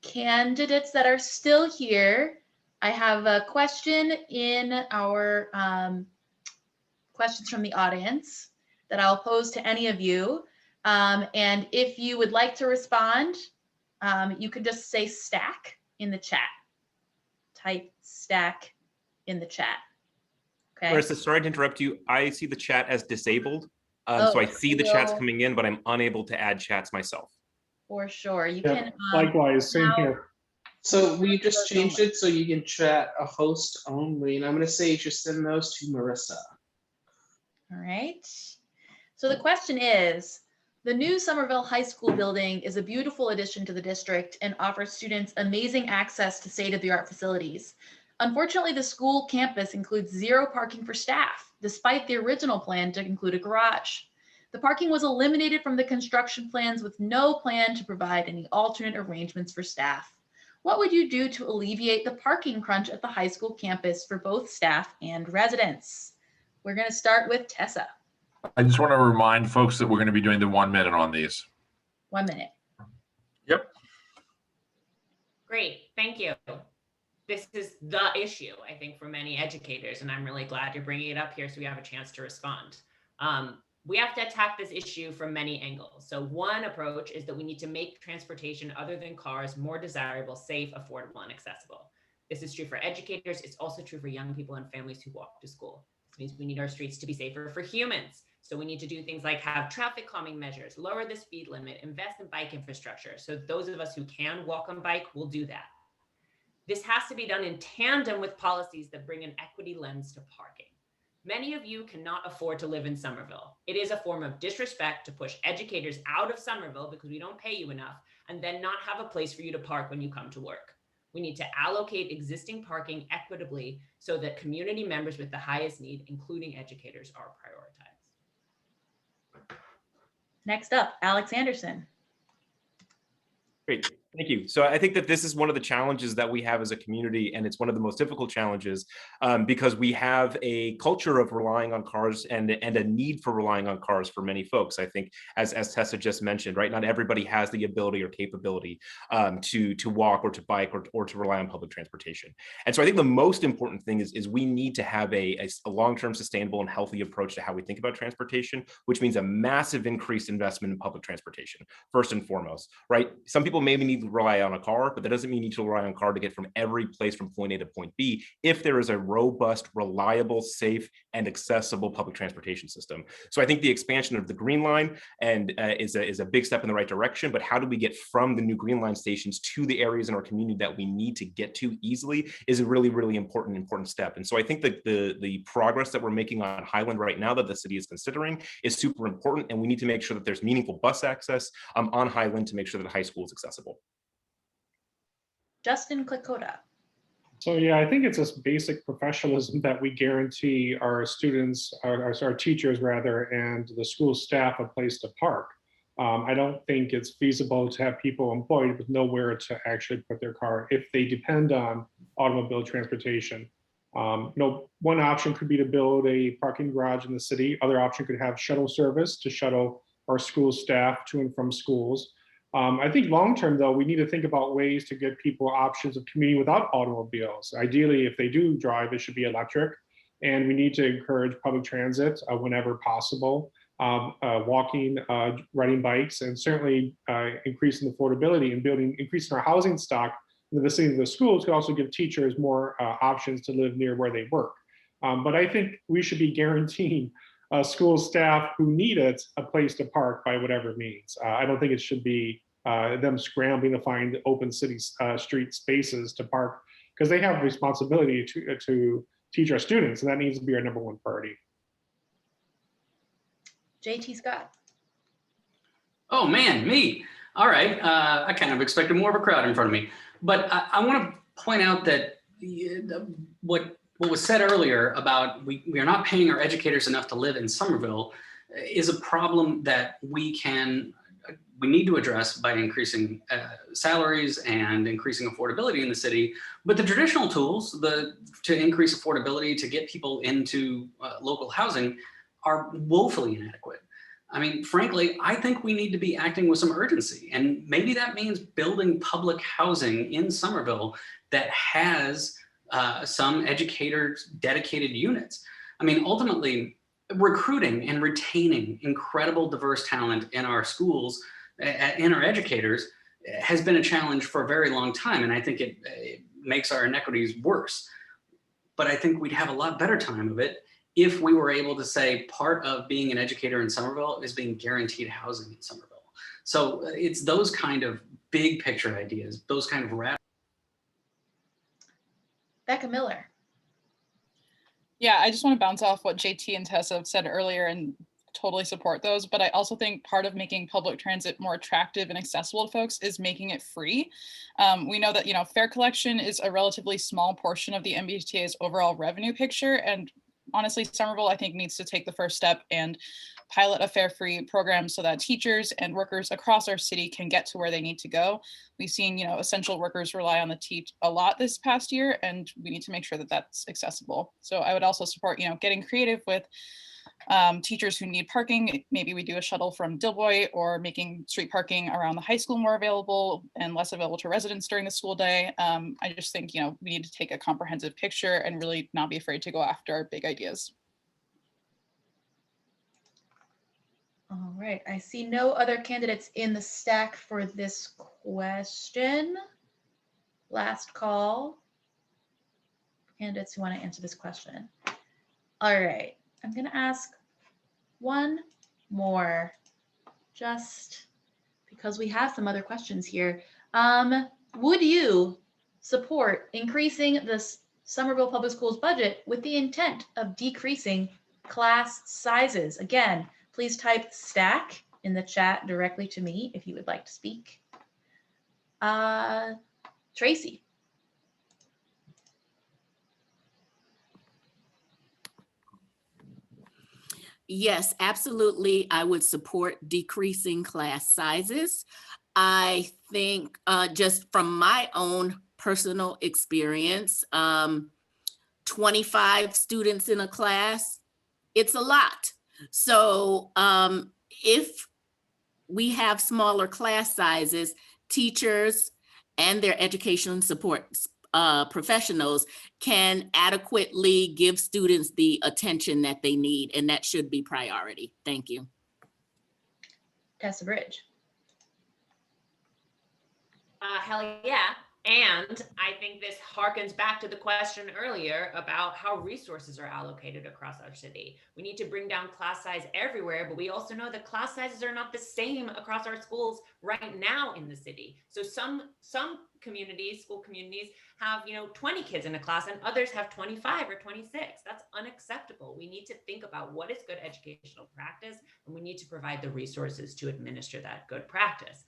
Candidates that are still here, I have a question in our questions from the audience that I'll pose to any of you. And if you would like to respond, you can just say stack in the chat. Type stack in the chat. Okay. Marissa, sorry to interrupt you. I see the chat as disabled. So I see the chats coming in, but I'm unable to add chats myself. For sure. You Yep, can. likewise, same here. So we just changed it so you can chat a host only. And I'm going to say just send those to Marissa. All right. So the question is, the new Somerville High School building is a beautiful addition to the district and offers students amazing access to state-of-the-art facilities. Unfortunately, the school campus includes 0 parking for staff, despite the original plan to include a garage. The parking was eliminated from the construction plans with no plan to provide any alternate arrangements for staff. What would you do to alleviate the parking crunch at the high school campus for both staff and residents? We're going to start with Tessa. I just want to remind folks that we're going to be doing the 1 minute on these. 1 minute. Yep. Great, thank you. This is the issue, I think, for many educators, and I'm really glad you're bringing it up here so we have a chance to respond. We have to attack this issue from many angles. So one approach is that we need to make transportation other than cars more desirable, safe, affordable, and accessible. This is true for educators. It's also true for young people and families who walk to school. This means we need our streets to be safer for humans. So we need to do things like have traffic calming measures, lower the speed limit, invest in bike infrastructure. So those of us who can walk on bike will do that. This has to be done in tandem with policies that bring an equity lens to parking. Many of you cannot afford to live in Somerville. It is a form of disrespect to push educators out of Somerville because we don't pay you enough and then not have a place for you to park when you come to work. We need to allocate existing parking equitably so that community members with the highest need, including educators, are prioritized. Next up, Alex Anderson. Great, thank you. So I think that this is one of the challenges that we have as a community, and it's one of the most difficult challenges because we have a culture of relying on cars and a need for relying on cars for many folks. I think, as Tessa just mentioned, right, not everybody has the ability or capability to walk or to bike or to rely on public transportation. And so I think the most important thing is we need to have a long-term sustainable and healthy approach to how we think about transportation, which means a massive increased investment in public transportation, first and foremost, right? Some people maybe need to rely on a car, but that doesn't mean you need to rely on a car to get from every place from point A to point B if there is a robust, reliable, safe, and accessible public transportation system. So I think the expansion of the Green Line and is a big step in the right direction, but how do we get from the new Green Line stations to the areas in our community that we need to get to easily is a really, really important step. And so I think that the progress that we're making on Highland right now that the city is considering is super important, and we need to make sure that there's meaningful bus access on Highland to make sure that the high school is accessible. Justin Klekota. So yeah, I think it's this basic professionalism that we guarantee our students, our teachers rather, and the school staff a place to park. I don't think it's feasible to have people employed with nowhere to actually put their car if they depend on automobile transportation. One option could be to build a parking garage in the city. Other option could have shuttle service to shuttle our school staff to and from schools. I think long-term though, we need to think about ways to give people options of commuting without automobiles. Ideally, if they do drive, it should be electric. And we need to encourage public transit whenever possible, walking, riding bikes, and certainly increasing affordability and increasing our housing stock in the vicinity of the schools could also give teachers more options to live near where they work. But I think we should be guaranteeing school staff who need it a place to park by whatever means. I don't think it should be them scrambling to find open city street spaces to park, because they have a responsibility to teach our students, and that needs to be our #1 priority. JT Scott. Oh man, me. All right, I kind of expected more of a crowd in front of me, but I want to point out that what was said earlier about we are not paying our educators enough to live in Somerville is a problem that we need to address by increasing salaries and increasing affordability in the city. But the traditional tools to increase affordability, to get people into local housing, are woefully inadequate. I mean, frankly, I think we need to be acting with some urgency, and maybe that means building public housing in Somerville that has some educators dedicated units. I mean, ultimately, recruiting and retaining incredible diverse talent in our schools, in our educators, has been a challenge for a very long time. And I think it makes our inequities worse. But I think we'd have a lot better time of it if we were able to say part of being an educator in Somerville is being guaranteed housing in Somerville. So it's those kind of big picture ideas, those kind of radical. Becca Miller. Yeah, I just want to bounce off what JT and Tessa have said earlier and totally support those. But I also think part of making public transit more attractive and accessible to folks is making it free. We know that, fare collection is a relatively small portion of the MBTA's overall revenue picture. And honestly, Somerville, I think, needs to take the first step and pilot a fare-free program so that teachers and workers across our city can get to where they need to go. We've seen, essential workers rely on the teach a lot this past year, and we need to make sure that that's accessible. So I would also support, getting creative with teachers who need parking. Maybe we do a shuttle from Dilboy, or making street parking around the high school more available and less available to residents during the school day. I just think, we need to take a comprehensive picture and really not be afraid to go after our big ideas. All right, I see no other candidates in the stack for this question. Last call. Candidates who want to answer this question. All right, I'm gonna ask one more, just because we have some other questions here. Would you support increasing the Somerville Public Schools budget with the intent of decreasing class sizes? Again, please type stack in the chat directly to me if you would like to speak. Tracey. Yes, absolutely. I would support decreasing class sizes. I think just from my own personal experience, 25 students in a class, it's a lot. So if we have smaller class sizes, teachers and their education support professionals can adequately give students the attention that they need, and that should be priority. Thank you. Tessa Bridge. Hell yeah. And I think this harkens back to the question earlier about how resources are allocated across our city. We need to bring down class size everywhere, but we also know that class sizes are not the same across our schools right now in the city. So some communities, school communities have, 20 kids in a class and others have 25 or 26. That's unacceptable. We need to think about what is good educational practice, and we need to provide the resources to administer that good practice.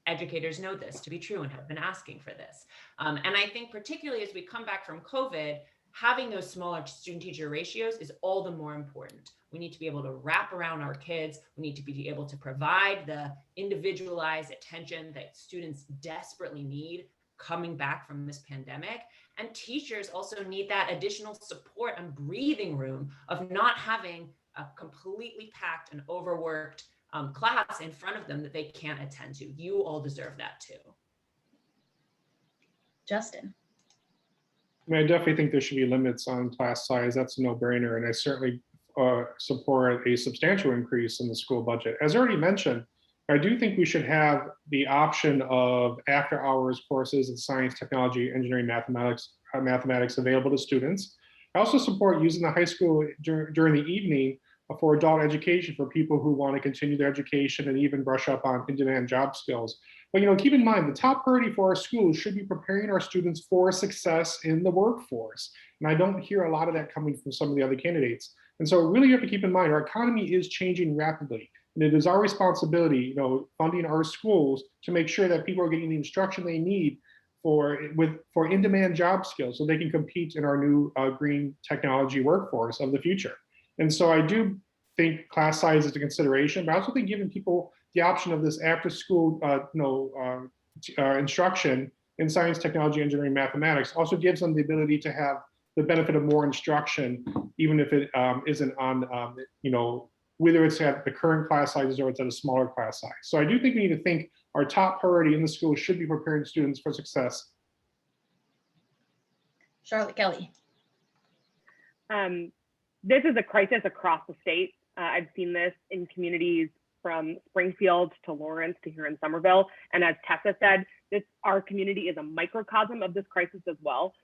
Educators know this to be true and have been asking for this. And I think particularly as we come back from COVID, having those smaller student teacher ratios is all the more important. We need to be able to wrap around our kids. We need to be able to provide the individualized attention that students desperately need coming back from this pandemic. And teachers also need that additional support and breathing room of not having a completely packed and overworked class in front of them that they can't attend to. You all deserve that too. Justin. I mean, I definitely think there should be limits on class size. That's a no-brainer, and I certainly support a substantial increase in the school budget. As already mentioned, I do think we should have the option of after-hours courses in science, technology, engineering, mathematics available to students. I also support using the high school during the evening for adult education for people who want to continue their education and even brush up on in-demand job skills. But keep in mind, the top priority for our schools should be preparing our students for success in the workforce. And I don't hear a lot of that coming from some of the other candidates. And so really you have to keep in mind, our economy is changing rapidly. And it is our responsibility, funding our schools to make sure that people are getting the instruction they need for in-demand job skills so they can compete in our new green technology workforce of the future. And so I do think class size is a consideration, but I also think giving people the option of this after school instruction in science, technology, engineering, mathematics also gives them the ability to have the benefit of more instruction, even if it isn't on, whether it's at the current class sizes or it's at a smaller class size. So I do think we need to think our top priority in the school should be preparing students for success. Charlotte Kelly. This is a crisis across the state. I've seen this in communities from Springfield to Lawrence to here in Somerville. And as Tessa said, our community is a microcosm of this crisis as well.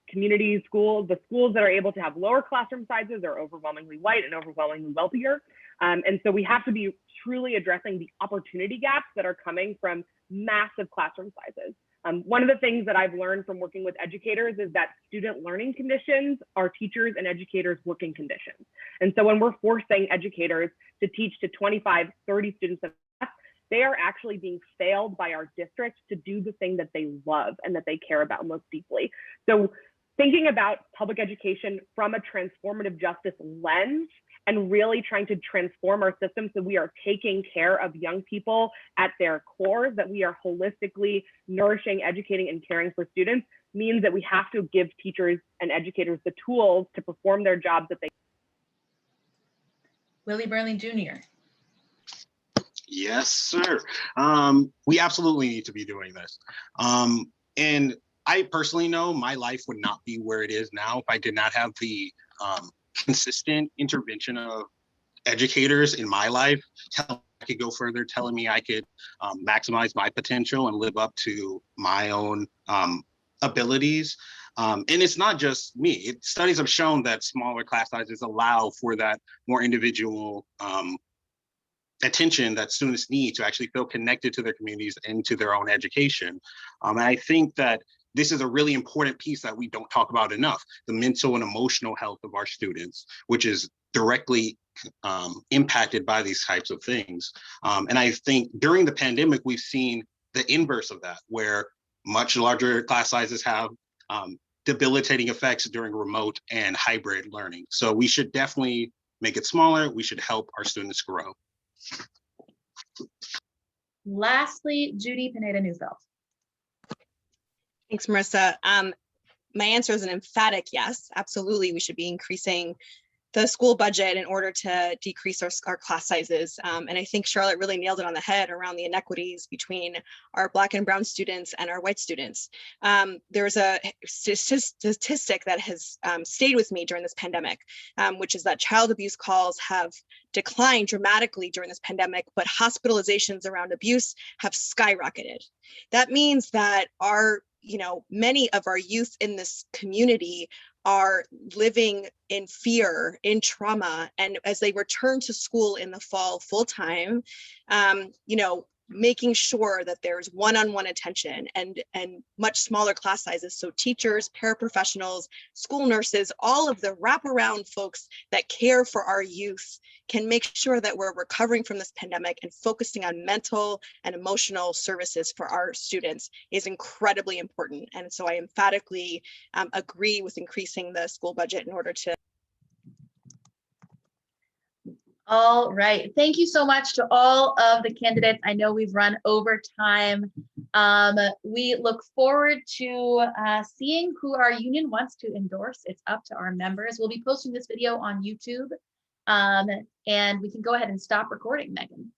Community schools, the schools that are able to have lower classroom sizes are overwhelmingly white and overwhelmingly wealthier. And so we have to be truly addressing the opportunity gaps that are coming from massive classroom sizes. One of the things that I've learned from working with educators is that student learning conditions are teachers and educators' working conditions. And so when we're forcing educators to teach to 25, 30 students a class, they are actually being failed by our district to do the thing that they love and that they care about most deeply. So thinking about public education from a transformative justice lens and really trying to transform our system so we are taking care of young people at their core, that we are holistically nourishing, educating, and caring for students, means that we have to give teachers and educators the tools to perform their jobs that they. Willie Burnley Jr. Yes, sir. We absolutely need to be doing this. And I personally know my life would not be where it is now if I did not have the consistent intervention of educators in my life, telling me I could go further, telling me I could maximize my potential and live up to my own abilities. And it's not just me. Studies have shown that smaller class sizes allow for that more individual attention that students need to actually feel connected to their communities and to their own education. And I think that this is a really important piece that we don't talk about enough, the mental and emotional health of our students, which is directly impacted by these types of things. And I think during the pandemic, we've seen the inverse of that, where much larger class sizes have debilitating effects during remote and hybrid learning. So we should definitely make it smaller. We should help our students grow. lastly, Judy Pineda Neufeld. Thanks, Marissa. My answer is an emphatic yes. Absolutely, we should be increasing the school budget in order to decrease our class sizes. And I think Charlotte really nailed it on the head around the inequities between our Black and brown students and our white students. There's a statistic that has stayed with me during this pandemic, which is that child abuse calls have declined dramatically during this pandemic, but hospitalizations around abuse have skyrocketed. That means that many of our youth in this community are living in fear, in trauma, and as they return to school in the fall full time, making sure that there's one-on-one attention and much smaller class sizes. So teachers, paraprofessionals, school nurses, all of the wraparound folks that care for our youth can make sure that we're recovering from this pandemic and focusing on mental and emotional services for our students is incredibly important. And so I emphatically agree with increasing the school budget in order to. All right. Thank you so much to all of the candidates. I know we've run over time. We look forward to seeing who our union wants to endorse. It's up to our members. We'll be posting this video on YouTube. And we can go ahead and stop recording, Megan.